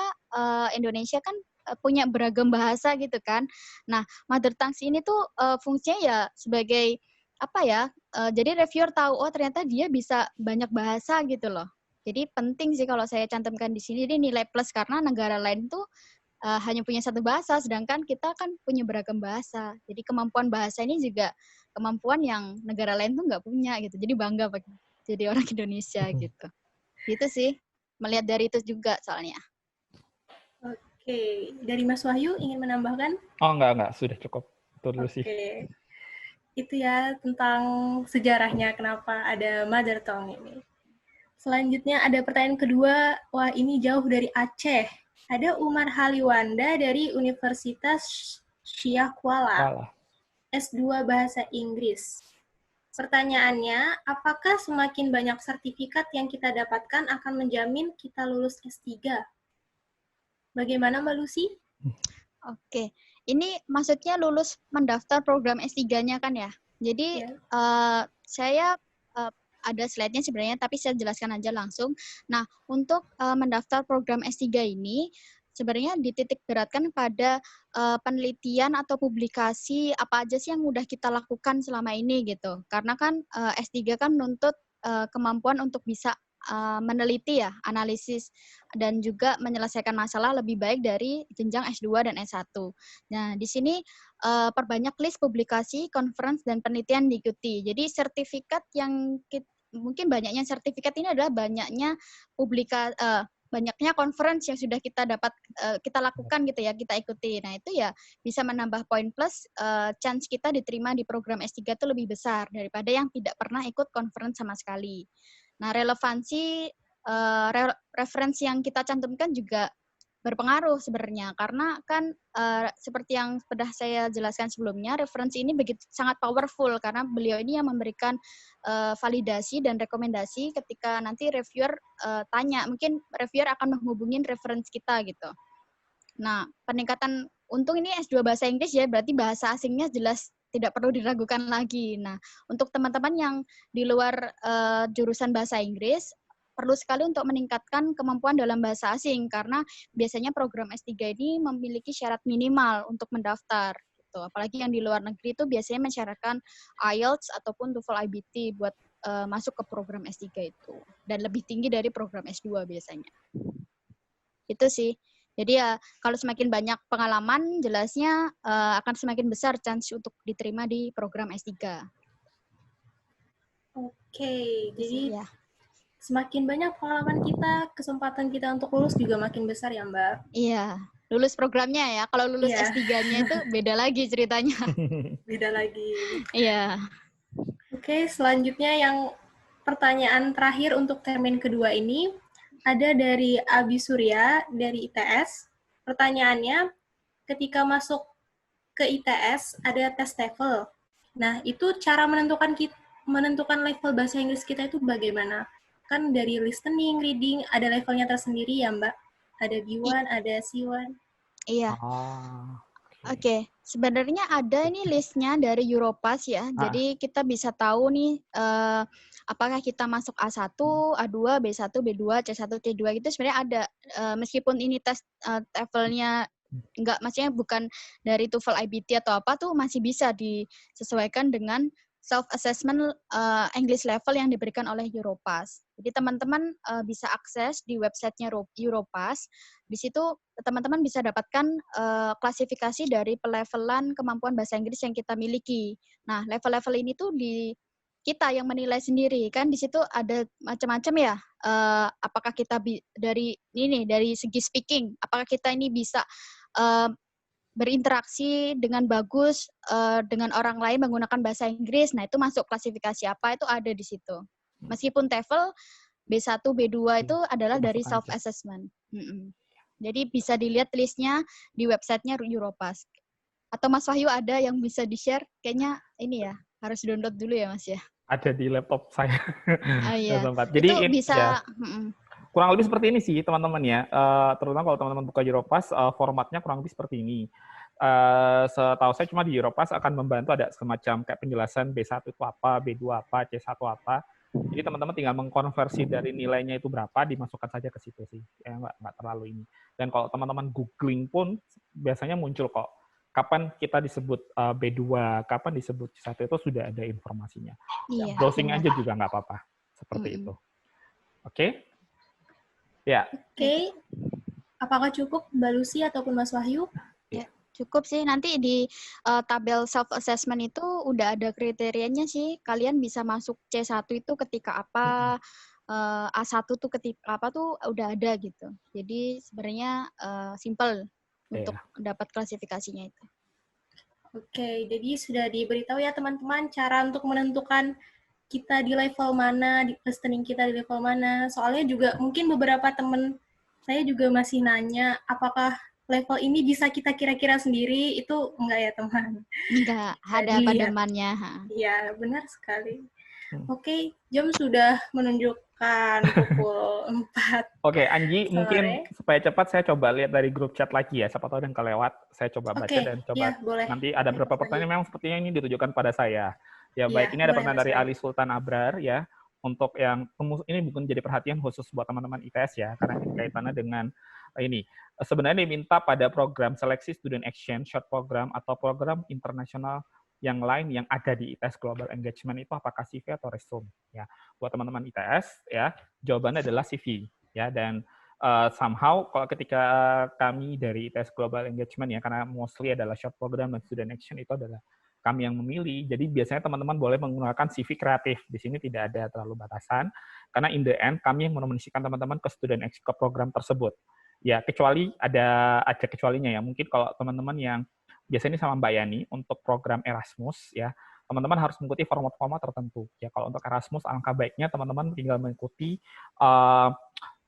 Indonesia kan punya beragam bahasa gitu kan. Nah, mother tongue ini tuh fungsinya ya sebagai apa ya? Jadi reviewer tahu ternyata dia bisa banyak bahasa gitu loh. Jadi penting sih kalau saya cantumkan di sini, ini nilai plus karena negara lain tuh hanya punya satu bahasa, sedangkan kita kan punya beragam bahasa. Jadi kemampuan bahasa ini juga kemampuan yang negara lain tuh nggak punya gitu. Jadi bangga jadi orang Indonesia gitu. Gitu sih, melihat dari itu juga soalnya. Oke, dari Mas Wahyu ingin menambahkan? Oh enggak, sudah cukup. Itu dulu sih. Oke, itu ya tentang sejarahnya kenapa ada mother tongue ini. Selanjutnya ada pertanyaan kedua, wah ini jauh dari Aceh. Ada Umar Haliwanda dari Universitas Syah Kuala, S2 Bahasa Inggris. Pertanyaannya, apakah semakin banyak sertifikat yang kita dapatkan akan menjamin kita lulus S3? Bagaimana Mbak Lucy? Oke, ini maksudnya lulus mendaftar program S3-nya kan ya? Jadi saya ada slide-nya sebenarnya, tapi saya jelaskan aja langsung. Nah, untuk mendaftar program S3 ini, sebenarnya dititik beratkan pada penelitian atau publikasi apa aja sih yang udah kita lakukan selama ini gitu. Karena kan S3 kan menuntut kemampuan untuk bisa meneliti ya, analisis dan juga menyelesaikan masalah lebih baik dari jenjang S2 dan S1. Nah, di sini perbanyak list publikasi, conference dan penelitian diikuti. Jadi sertifikat yang mungkin banyaknya sertifikat ini adalah banyaknya banyaknya conference yang sudah kita dapat kita lakukan gitu ya, kita ikuti. Nah, itu ya bisa menambah poin plus chance kita diterima di program S3 itu lebih besar daripada yang tidak pernah ikut conference sama sekali. Nah, relevansi referensi yang kita cantumkan juga berpengaruh sebenarnya karena kan seperti yang sudah saya jelaskan sebelumnya, referensi ini begitu sangat powerful karena beliau ini yang memberikan validasi dan rekomendasi ketika nanti reviewer tanya, mungkin reviewer akan menghubungin referensi kita gitu. Nah, peningkatan untung ini S2 bahasa Inggris ya, berarti bahasa asingnya jelas tidak perlu diragukan lagi. Nah, untuk teman-teman yang di luar jurusan bahasa Inggris, perlu sekali untuk meningkatkan kemampuan dalam bahasa asing, karena biasanya program S3 ini memiliki syarat minimal untuk mendaftar. Gitu. Apalagi yang di luar negeri itu biasanya mensyaratkan IELTS ataupun TOEFL IBT buat masuk ke program S3 itu. Dan lebih tinggi dari program S2 biasanya. Itu sih. Jadi ya kalau semakin banyak pengalaman, jelasnya akan semakin besar chance untuk diterima di program S3. Oke, jadi ya. Semakin banyak pengalaman kita, kesempatan kita untuk lulus juga makin besar ya, Mbak? Iya, lulus programnya ya. Kalau lulus S3-nya itu beda lagi ceritanya. Beda lagi. Iya. Oke, selanjutnya yang pertanyaan terakhir untuk termin kedua ini ada dari Abi Surya dari ITS. Pertanyaannya, ketika masuk ke ITS ada tes TOEFL. Nah, itu cara menentukan level bahasa Inggris kita itu bagaimana? Kan dari listening, reading, ada levelnya tersendiri ya, Mbak? Ada B1, ada C1. Iya. Oke. Sebenarnya ada ini listnya dari Europass ya. Jadi kita bisa tahu nih apakah kita masuk A1, A2, B1, B2, C1, C2 gitu sebenarnya ada. Meskipun ini tes TOEFL-nya maksudnya bukan dari TOEFL IBT atau apa tuh masih bisa disesuaikan dengan self-assessment English level yang diberikan oleh Europass. Jadi teman-teman bisa akses di websitenya Europass. Di situ teman-teman bisa dapatkan klasifikasi dari pelevelan kemampuan bahasa Inggris yang kita miliki. Nah, level-level ini tuh kita yang menilai sendiri kan di situ ada macam-macam ya. Apakah kita dari segi speaking, apakah kita ini bisa berinteraksi dengan bagus dengan orang lain menggunakan bahasa Inggris. Nah, itu masuk klasifikasi apa itu ada di situ. Meskipun TOEFL B1, B2 itu adalah dari self-assessment. Jadi bisa dilihat listnya di websitenya Europass. Atau Mas Wahyu ada yang bisa di-share? Kayaknya ini ya, harus download dulu ya Mas ya. Ada di laptop saya. Iya. Jadi itu bisa... kurang lebih seperti ini sih teman-teman ya. Terutama kalau teman-teman buka Europass, formatnya kurang lebih seperti ini. Setahu saya cuma di Europass akan membantu ada semacam kayak penjelasan B1 itu apa, B2 apa, C1 apa. Jadi teman-teman tinggal mengkonversi dari nilainya itu berapa, dimasukkan saja ke situ sih. Ya, nggak terlalu ini. Dan kalau teman-teman googling pun biasanya muncul kok. Kapan kita disebut B2, kapan disebut C1 itu sudah ada informasinya. Iya, browsing aja juga nggak apa-apa. Seperti itu. Oke? Ya. Oke. Apakah cukup Mbak Lucy ataupun Mas Wahyu? Ya, cukup sih. Nanti di tabel self-assessment itu udah ada kriterianya sih. Kalian bisa masuk C1 itu ketika apa, A1 tuh ketika apa tuh udah ada gitu. Jadi sebenarnya simple untuk dapat klasifikasinya itu. Oke, jadi sudah diberitahu ya teman-teman cara untuk menentukan kita di level mana, di listening kita di level mana. Soalnya juga mungkin beberapa teman saya juga masih nanya apakah level ini bisa kita kira-kira sendiri, itu enggak ya teman? Enggak, ada pedomannya. Iya, benar sekali. Oke, jam sudah menunjukkan pukul 4. Oke, Anji, mungkin supaya cepat saya coba lihat dari grup chat lagi ya. Siapa tahu yang kelewat, saya coba baca dan coba. Nanti ada beberapa pertanyaan memang sepertinya ini ditujukan pada saya. Ya, baik, ini ada pertanyaan dari Ali Sultan Abrar ya. Untuk yang ini bukan jadi perhatian khusus buat teman-teman ITS ya, karena ini kaitannya dengan ini sebenarnya diminta pada program seleksi student exchange, short program, atau program internasional yang lain yang ada di ITS Global Engagement itu apakah CV atau resume ya. Buat teman-teman ITS ya, jawabannya adalah CV ya. Dan somehow kalau ketika kami dari ITS Global Engagement ya, karena mostly adalah short program dan student action itu adalah kami yang memilih. Jadi biasanya teman-teman boleh menggunakan CV kreatif. Di sini tidak ada terlalu batasan karena in the end kami yang menominasikan teman-teman ke student action ke program tersebut. Ya, kecuali ada kecualinya ya. Mungkin kalau teman-teman yang biasanya sama Mbak Yani untuk program Erasmus ya, teman-teman harus mengikuti format-format tertentu. Ya, kalau untuk Erasmus alangkah baiknya teman-teman tinggal mengikuti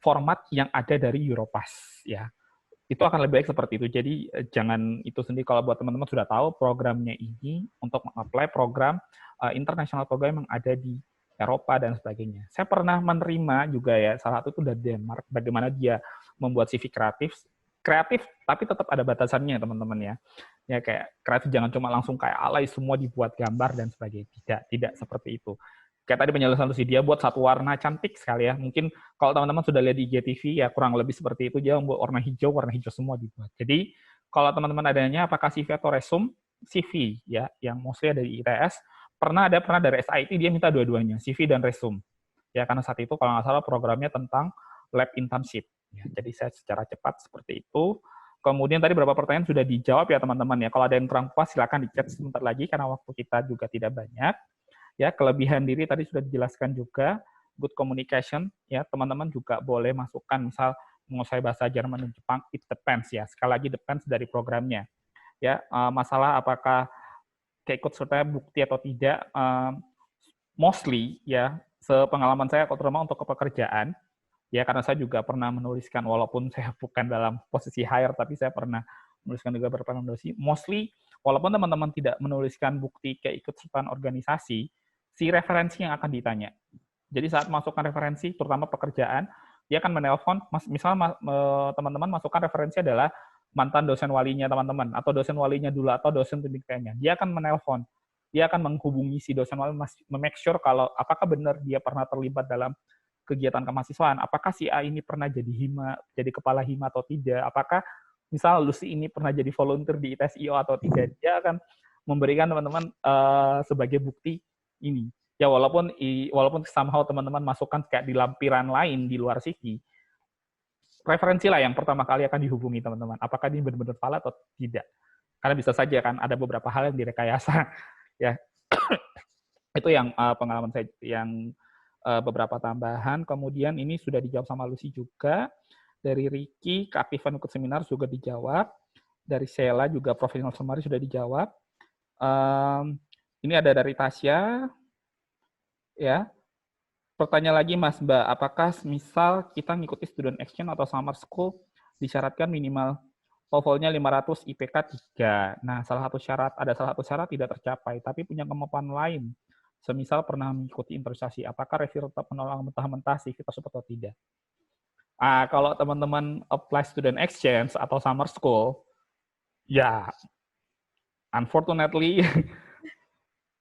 format yang ada dari Europass ya. Itu akan lebih baik seperti itu. Jadi jangan itu sendiri kalau buat teman-teman sudah tahu programnya ini untuk mengapply program international program yang ada di Eropa dan sebagainya. Saya pernah menerima juga ya, salah satu itu dari Denmark, bagaimana dia membuat CV kreatif tapi tetap ada batasannya teman-teman ya. Ya kayak kreatif jangan cuma langsung kayak alay semua dibuat gambar dan sebagainya. Tidak seperti itu. Kayak tadi penjelasan Lucy, dia buat satu warna cantik sekali ya. Mungkin kalau teman-teman sudah lihat di IGTV ya kurang lebih seperti itu, dia membuat warna hijau semua dibuat. Jadi kalau teman-teman adanya apakah CV atau resume, CV ya yang mostly ada di ITS, pernah dari SIT dia minta dua-duanya, CV dan resume. Ya karena saat itu kalau nggak salah programnya tentang lab internship. Ya, jadi saya secara cepat seperti itu. Kemudian tadi beberapa pertanyaan sudah dijawab ya teman-teman ya. Kalau ada yang kurang puas silakan di chat sebentar lagi karena waktu kita juga tidak banyak. Ya, kelebihan diri tadi sudah dijelaskan juga, good communication ya, teman-teman juga boleh masukkan misal menguasai bahasa Jerman dan Jepang, it depends ya. Sekali lagi depends dari programnya. Ya, masalah apakah keikut serta bukti atau tidak, mostly ya, sepengalaman saya terutama untuk pekerjaan, ya karena saya juga pernah menuliskan walaupun saya bukan dalam posisi hire tapi saya pernah menuliskan juga beberapa nosi. Mostly walaupun teman-teman tidak menuliskan bukti keikutsertaan organisasi, si referensi yang akan ditanya. Jadi saat masukkan referensi terutama pekerjaan, dia akan menelpon misalnya teman-teman masukkan referensi adalah mantan dosen walinya teman-teman atau dosen walinya dulu atau dosen pembinaan. Dia akan menelpon. Dia akan menghubungi si dosen wali make sure kalau apakah benar dia pernah terlibat dalam kegiatan kemahasiswaan, apakah si A ini pernah jadi hima, jadi kepala hima atau tidak, apakah misal Lucy ini pernah jadi volunteer di ITS.io atau tidak, dia akan memberikan teman-teman sebagai bukti ini. Ya walaupun somehow teman-teman masukkan kayak di lampiran lain di luar CV, referensi lah yang pertama kali akan dihubungi teman-teman, apakah ini benar-benar valid atau tidak. Karena bisa saja kan ada beberapa hal yang direkayasa, ya. Itu yang pengalaman saya yang beberapa tambahan. Kemudian ini sudah dijawab sama Lucy juga. Dari Ricky, keaktifan ikut seminar juga dijawab. Dari Sheila juga profesional summary sudah dijawab. Ini ada dari Tasya. Ya. Pertanyaan lagi Mas Mbak, apakah misal kita ngikuti student exchange atau summer school disyaratkan minimal TOEFL-nya 500, IPK 3. Nah, salah satu syarat tidak tercapai, tapi punya kemampuan lain. Semisal pernah mengikuti investasi, apakah reviewer tetap menolak mentah-mentah CV tersebut atau tidak? Kalau teman-teman apply student exchange atau summer school, ya unfortunately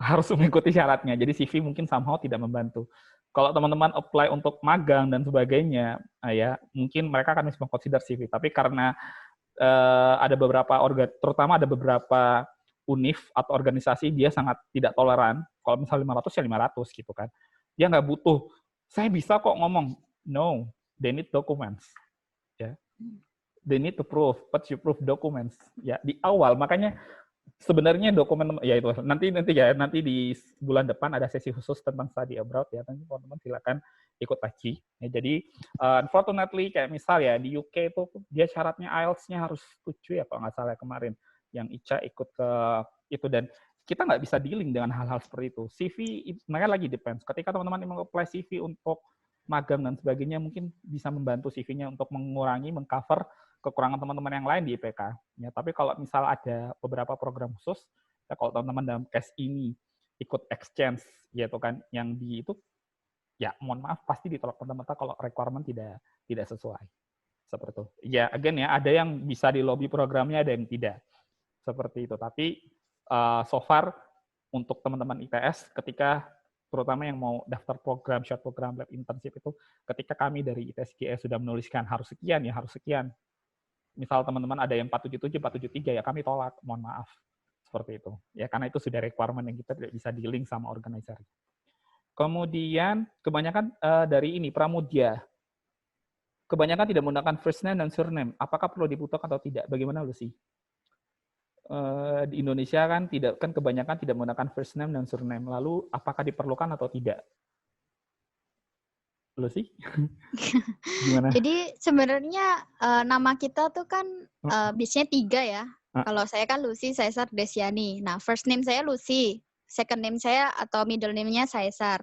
harus mengikuti syaratnya. Jadi CV mungkin somehow tidak membantu. Kalau teman-teman apply untuk magang dan sebagainya, ya mungkin mereka akan bisa consider CV. Tapi karena ada beberapa terutama ada beberapa univ atau organisasi dia sangat tidak toleran. Kalau misalnya 500 ya 500 gitu kan. Dia nggak butuh. Saya bisa kok ngomong. No, they need documents. Ya. They need to prove, but you prove documents. Ya, di awal makanya sebenarnya dokumen ya itu nanti di bulan depan ada sesi khusus tentang study abroad ya. Nanti teman-teman silakan ikut lagi. Ya, jadi unfortunately kayak misal ya di UK itu dia syaratnya IELTS-nya harus 7 ya kalau nggak salah kemarin yang Ica ikut ke itu dan kita nggak bisa dealing dengan hal-hal seperti itu. CV makanya lagi depends. Ketika teman-teman mau apply CV untuk magang dan sebagainya mungkin bisa membantu CV-nya untuk mengurangi, mengcover kekurangan teman-teman yang lain di IPK. Ya, tapi kalau misal ada beberapa program khusus, ya kalau teman-teman dalam case ini ikut exchange, yaitu kan yang di itu, ya mohon maaf pasti ditolak mentah-mentah kalau requirement tidak sesuai. Seperti itu. Ya, again ya, ada yang bisa di lobby programnya, ada yang tidak. Seperti itu. Tapi so far untuk teman-teman ITS, ketika terutama yang mau daftar program, short program, lab internship itu, ketika kami dari ITSGE sudah menuliskan harus sekian, ya harus sekian. misal teman-teman ada yang 477, 473 ya kami tolak, mohon maaf. Seperti itu. Ya karena itu sudah requirement yang kita tidak bisa di-link sama organizer. Kemudian kebanyakan dari ini Pramudia. Kebanyakan tidak menggunakan first name dan surname. Apakah perlu dibutuhkan atau tidak? Bagaimana Lucy? Di Indonesia kan kebanyakan tidak menggunakan first name dan surname. Lalu apakah diperlukan atau tidak? Lucy? Gimana? Jadi sebenarnya nama kita tuh kan biasanya 3 ya. Kalau saya kan Lucy Caesar Desiani. Nah, first name saya Lucy, second name saya atau middle name-nya Caesar.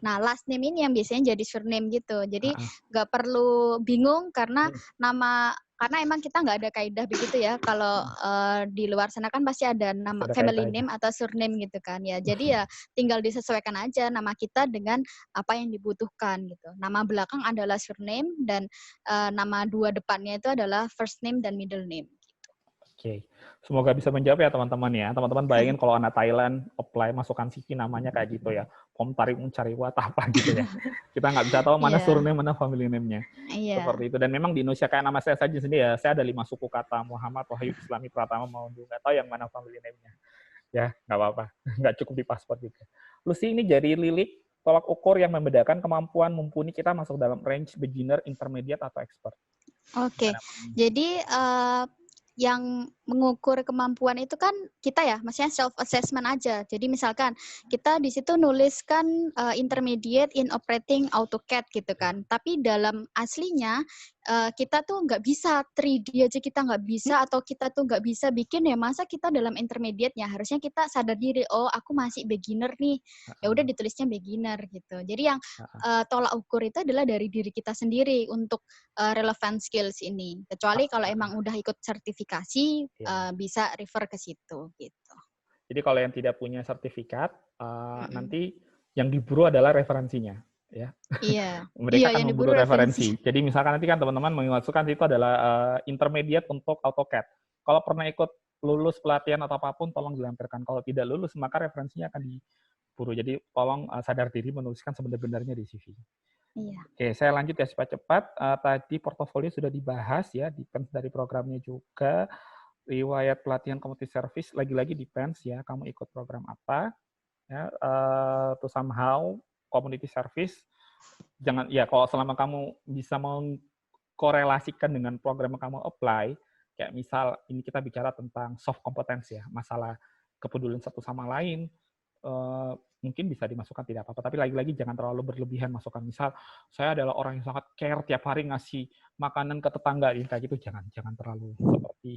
Nah, last name ini yang biasanya jadi surname gitu. Jadi nggak perlu bingung karena emang kita nggak ada kaidah begitu ya. Kalau di luar sana kan pasti ada nama family name atau surname gitu kan ya. Jadi ya tinggal disesuaikan aja nama kita dengan apa yang dibutuhkan gitu. Nama belakang adalah surname dan nama 2 depannya itu adalah first name dan middle name. Oke, semoga bisa menjawab ya teman-teman ya. Teman-teman bayangin kalau anak Thailand apply masukkan CV namanya kayak gitu ya. Pom tarik mencari wat apa gitu ya. Kita nggak bisa tahu mana surname mana family name-nya. Seperti itu. Dan memang di Indonesia kayak nama saya saja sendiri ya. Saya ada 5 suku kata Muhammad, Wahyu, Islami, Pratama, Maundu. Nggak tahu yang mana family name-nya. Ya, nggak apa-apa. Nggak cukup di paspor juga. Lucy ini jari lilik tolak ukur yang membedakan kemampuan mumpuni kita masuk dalam range beginner, intermediate, atau expert. Oke. Jadi yang mengukur kemampuan itu kan kita ya, maksudnya self assessment aja. Jadi misalkan kita di situ nuliskan intermediate in operating AutoCAD gitu kan. Tapi dalam aslinya kita tuh nggak bisa 3D aja kita nggak bisa atau kita tuh nggak bisa bikin ya masa kita dalam intermediate-nya. Harusnya kita sadar diri, oh aku masih beginner nih. Ya udah ditulisnya beginner gitu. Jadi yang tolak ukur itu adalah dari diri kita sendiri untuk relevant skills ini. Kecuali kalau emang udah ikut sertifikasi bisa refer ke situ gitu. Jadi kalau yang tidak punya sertifikat nanti yang diburu adalah referensinya ya. Iya. Mereka akan memburu referensi. Jadi misalkan nanti kan teman-teman memasukkan itu adalah intermediate untuk AutoCAD. Kalau pernah ikut lulus pelatihan atau apapun tolong dilampirkan. Kalau tidak lulus maka referensinya akan diburu. Jadi tolong sadar diri menuliskan sebenar-benarnya di CV. Iya. Oke, saya lanjut ya cepat-cepat. Tadi portofolio sudah dibahas ya, depends dari programnya juga. Riwayat pelatihan community service lagi-lagi depends ya, kamu ikut program apa ya. To somehow community service jangan ya kalau selama kamu bisa mengkorelasikan dengan program yang kamu apply, kayak misal ini kita bicara tentang soft competence ya, masalah kepedulian satu sama lain. Mungkin bisa dimasukkan tidak apa-apa, tapi lagi-lagi jangan terlalu berlebihan masukkan. Misal saya adalah orang yang sangat care tiap hari ngasih makanan ke tetangga, kayak gitu jangan terlalu seperti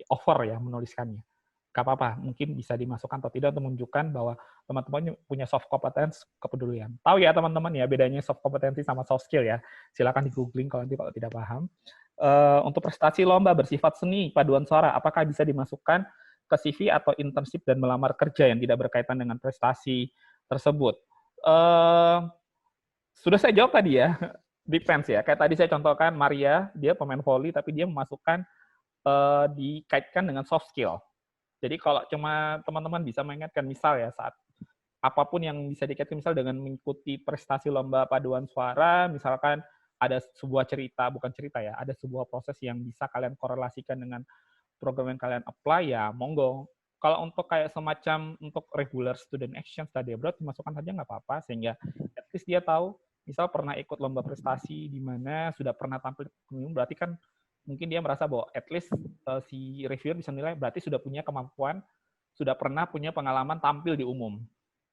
over ya menuliskannya. Gak apa-apa, mungkin bisa dimasukkan atau tidak untuk menunjukkan bahwa teman-teman punya soft competence kepedulian. Tahu ya teman-teman ya bedanya soft competency sama soft skill ya. Silakan di googling kalau tidak paham. Untuk prestasi lomba bersifat seni, paduan suara, apakah bisa dimasukkan ke CV atau internship dan melamar kerja yang tidak berkaitan dengan prestasi tersebut? Sudah saya jawab tadi ya, depends ya. Kayak tadi saya contohkan Maria, dia pemain volley tapi dia memasukkan dikaitkan dengan soft skill. Jadi kalau cuma teman-teman bisa mengingatkan misal ya saat apapun yang bisa dikaitkan misal dengan mengikuti prestasi lomba paduan suara, misalkan ada sebuah cerita, bukan cerita ya, ada sebuah proses yang bisa kalian korelasikan dengan program yang kalian apply ya monggo. Kalau untuk kayak semacam untuk regular student action study abroad dimasukkan saja nggak apa-apa sehingga at least dia tahu misal pernah ikut lomba prestasi di mana sudah pernah tampil berarti kan mungkin dia merasa bahwa at least si reviewer bisa nilai berarti sudah punya kemampuan, sudah pernah punya pengalaman tampil di umum.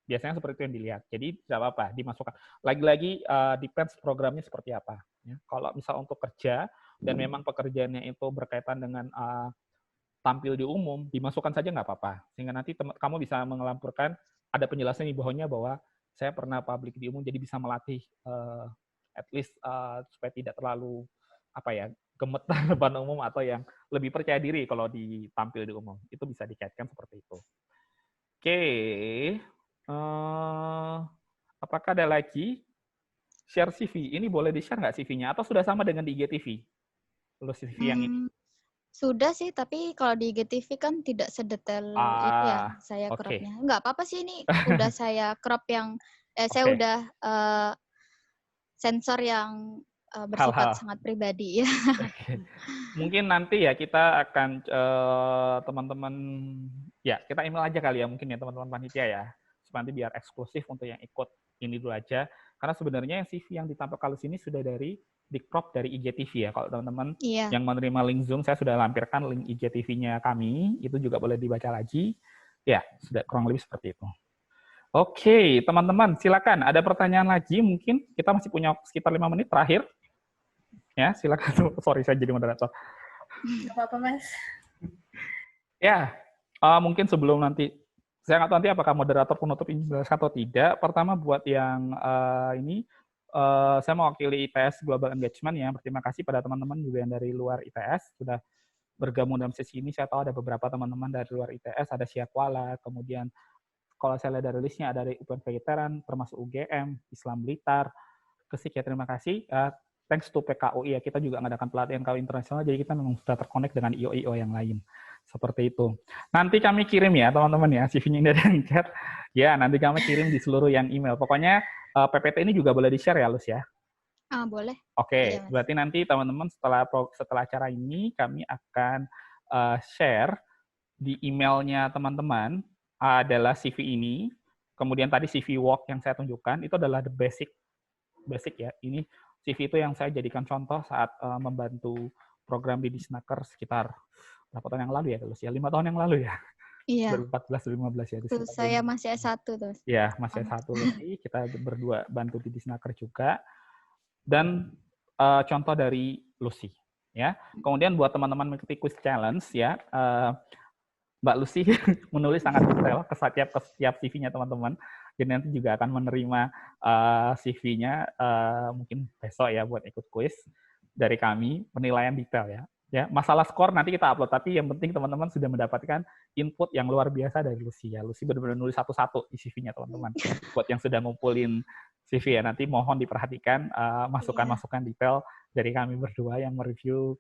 Biasanya seperti itu yang dilihat. Jadi tidak apa-apa dimasukkan. Lagi-lagi depends programnya seperti apa. Ya. Kalau misal untuk kerja dan memang pekerjaannya itu berkaitan dengan tampil di umum, dimasukkan saja nggak apa-apa. Sehingga nanti kamu bisa mengelampurkan, ada penjelasan di bawahnya bahwa saya pernah publik di umum, jadi bisa melatih at least supaya tidak terlalu gemetar depan umum atau yang lebih percaya diri kalau ditampil di umum. Itu bisa dikaitkan seperti itu. Oke. Apakah ada lagi? Share CV. Ini boleh di-share nggak CV-nya? Atau sudah sama dengan di IGTV? Lulus CV yang ini? Sudah sih, tapi kalau di IGTV kan tidak sedetail itu ya, saya cropnya. Nggak apa-apa sih ini, udah saya crop yang, saya udah sensor yang bersifat Hal-hal. sangat pribadi ya. Oke. Mungkin nanti ya kita akan teman-teman ya kita email aja kali ya mungkin ya teman-teman panitia ya. Supaya nanti biar eksklusif untuk yang ikut ini dulu aja. Karena sebenarnya yang CV yang ditampilkan di sini sudah dari di-crop dari IGTV ya. Kalau teman-teman Iya. yang menerima link Zoom, saya sudah lampirkan link IGTV-nya kami. Itu juga boleh dibaca lagi. Ya, sudah kurang lebih seperti itu. Oke, teman-teman, silakan. Ada pertanyaan lagi mungkin? Kita masih punya sekitar 5 menit terakhir. Ya, silakan. Sorry, saya jadi moderator. Nggak apa-apa, Mas. Ya, mungkin sebelum nanti, saya nggak tahu nanti apakah moderator penutup ini jelas atau tidak. Pertama, buat yang ini, saya mewakili ITS Global Engagement ya. Berterima kasih pada teman-teman juga yang dari luar ITS sudah bergabung dalam sesi ini. Saya tahu ada beberapa teman-teman dari luar ITS, ada Syakwala, kemudian kalau saya lihat dari listnya ada dari UPN Vegetarian, termasuk UGM, Islam Blitar, Kesik ya, terima kasih. Thanks to PKUI ya, kita juga mengadakan pelatihan KUI internasional, jadi kita memang sudah terkonek dengan IO-IO yang lain. Seperti itu. Nanti kami kirim ya, teman-teman ya, CV-nya ini ada yang chat. Ya, nanti kami kirim di seluruh yang email. Pokoknya PPT ini juga boleh di-share ya, Lus ya? Boleh. Oke, Iya, Mas. berarti nanti teman-teman setelah acara ini, kami akan share di emailnya teman-teman adalah CV ini, kemudian tadi CV walk yang saya tunjukkan, itu adalah the basic ya. Ini CV itu yang saya jadikan contoh saat membantu program di Disnaker sekitar berapa tahun yang lalu ya, Lus ya? 5 tahun yang lalu ya? Iya. 2014-2015 ya. Tuh, saya masih S1 tuh. Ya, masih S1 lebih. Kita berdua bantu di Disnaker juga. Dan contoh dari Lucy. Ya. Kemudian buat teman-teman mengikuti quiz challenge ya, Mbak Lucy menulis sangat detail ke setiap CV-nya teman-teman. Jadi nanti juga akan menerima CV-nya mungkin besok ya buat ikut quiz dari kami, penilaian detail ya. Ya, masalah skor nanti kita upload, tapi yang penting teman-teman sudah mendapatkan input yang luar biasa dari Lucy ya. Lucy benar-benar nulis satu-satu di CV-nya teman-teman. Buat yang sudah ngumpulin CV ya, nanti mohon diperhatikan masukan-masukan detail dari kami berdua yang mereview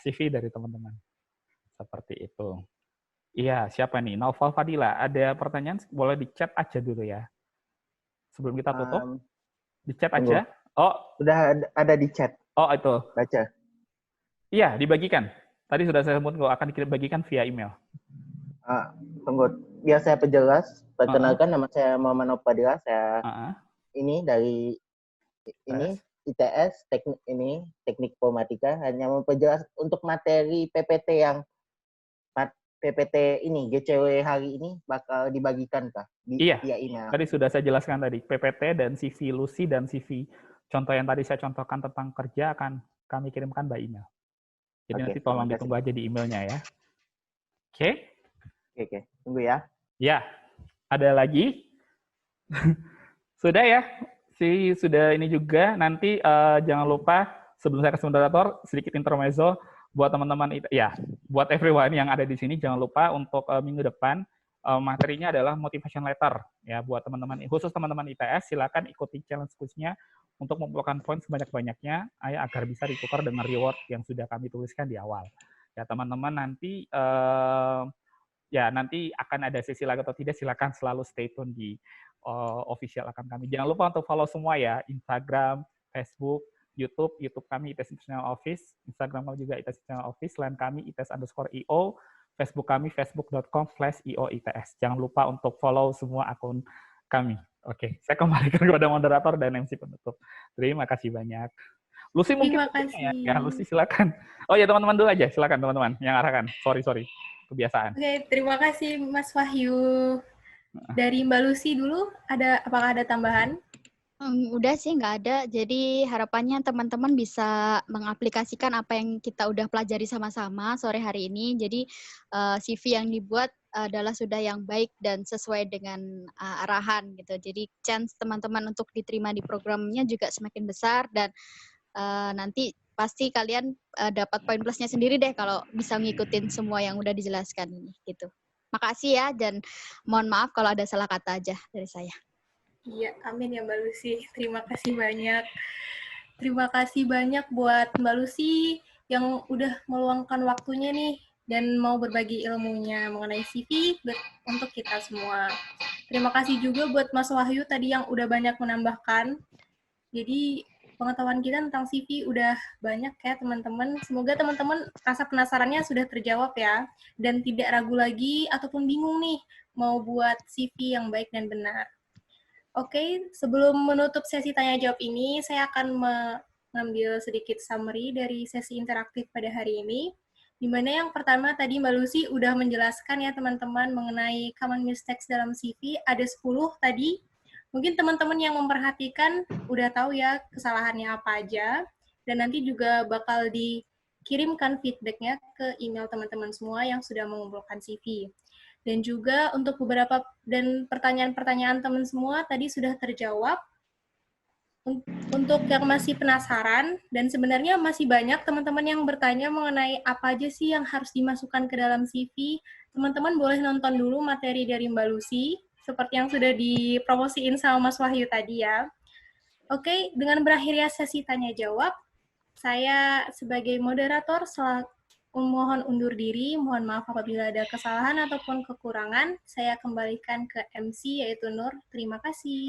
CV dari teman-teman. Seperti itu. Iya, siapa nih? Naufal Fadila, ada pertanyaan? Boleh di chat aja dulu ya. Sebelum kita tutup, di chat aja. Oh, sudah ada di chat. Oh, itu. Baca. Iya, dibagikan. Tadi sudah saya sebut akan dibagikan via email. Tunggu, biar saya perjelas. Perkenalkan, nama saya Muhammad Naufal Fadila. Saya ini dari ITS, teknik informatika. Hanya memperjelas untuk materi PPT yang PPT ini, GCW hari ini bakal dibagikan kah? Iya, via email. Tadi sudah saya jelaskan tadi. PPT dan CV Lucy dan CV contoh yang tadi saya contohkan tentang kerja akan kami kirimkan by email. Jadi nanti tolong ditunggu aja di emailnya ya. Oke? Oke. Tunggu ya. Ya. Ada lagi? Sudah ya? Sudah ini juga. Nanti jangan lupa sebelum saya kasih moderator, sedikit intermezzo buat teman-teman ya, buat everyone yang ada di sini, jangan lupa untuk minggu depan materinya adalah motivation letter ya buat teman-teman, khusus teman-teman ITS, silakan ikuti challenge quiznya untuk mengumpulkan poin sebanyak-banyaknya agar bisa ditukar dengan reward yang sudah kami tuliskan di awal. Ya teman-teman nanti nanti akan ada sesi lagi atau tidak, silakan selalu stay tune di official account kami. Jangan lupa untuk follow semua ya, Instagram, Facebook, YouTube kami ITS International Office, Instagram kami juga ITS International Office, line kami ITS_IO, Facebook kami facebook.com/IO-ITS. Jangan lupa untuk follow semua akun kami. Oke, saya kembalikan kepada moderator dan MC penutup. Terima kasih banyak. Lucy mungkin terima kasih. Ya, Lucy silakan. Oh ya teman-teman dulu aja, silakan teman-teman yang arahkan. Sorry, kebiasaan. Oke, terima kasih Mas Wahyu. Dari Mbak Lucy dulu, apakah ada tambahan? Udah sih, nggak ada. Jadi harapannya teman-teman bisa mengaplikasikan apa yang kita udah pelajari sama-sama sore hari ini. Jadi CV yang dibuat adalah sudah yang baik dan sesuai dengan arahan gitu. Jadi chance teman-teman untuk diterima di programnya juga semakin besar dan nanti pasti kalian dapat poin plusnya sendiri deh kalau bisa ngikutin semua yang udah dijelaskan ini gitu. Makasih ya dan mohon maaf kalau ada salah kata aja dari saya. Iya, amin ya Mbak Lucy. Terima kasih banyak. Terima kasih banyak buat Mbak Lucy yang udah meluangkan waktunya nih dan mau berbagi ilmunya mengenai CV untuk kita semua. Terima kasih juga buat Mas Wahyu tadi yang udah banyak menambahkan. Jadi pengetahuan kita tentang CV udah banyak ya teman-teman. Semoga teman-teman rasa penasarannya sudah terjawab ya. Dan tidak ragu lagi ataupun bingung nih mau buat CV yang baik dan benar. Oke, sebelum menutup sesi tanya jawab ini, saya akan mengambil sedikit summary dari sesi interaktif pada hari ini. Di mana yang pertama tadi Mbak Lucy udah menjelaskan ya teman-teman mengenai common mistakes dalam CV, ada 10 tadi. Mungkin teman-teman yang memperhatikan udah tahu ya kesalahannya apa aja, dan nanti juga bakal dikirimkan feedback-nya ke email teman-teman semua yang sudah mengumpulkan CV. Dan juga untuk beberapa dan pertanyaan-pertanyaan teman semua tadi sudah terjawab. Untuk yang masih penasaran, dan sebenarnya masih banyak teman-teman yang bertanya mengenai apa aja sih yang harus dimasukkan ke dalam CV, teman-teman boleh nonton dulu materi dari Mbak Lucy, seperti yang sudah dipromosiin sama Mas Wahyu tadi ya. Oke, dengan berakhirnya sesi tanya-jawab, saya sebagai moderator mohon undur diri, mohon maaf apabila ada kesalahan ataupun kekurangan. Saya kembalikan ke MC yaitu Nur. Terima kasih.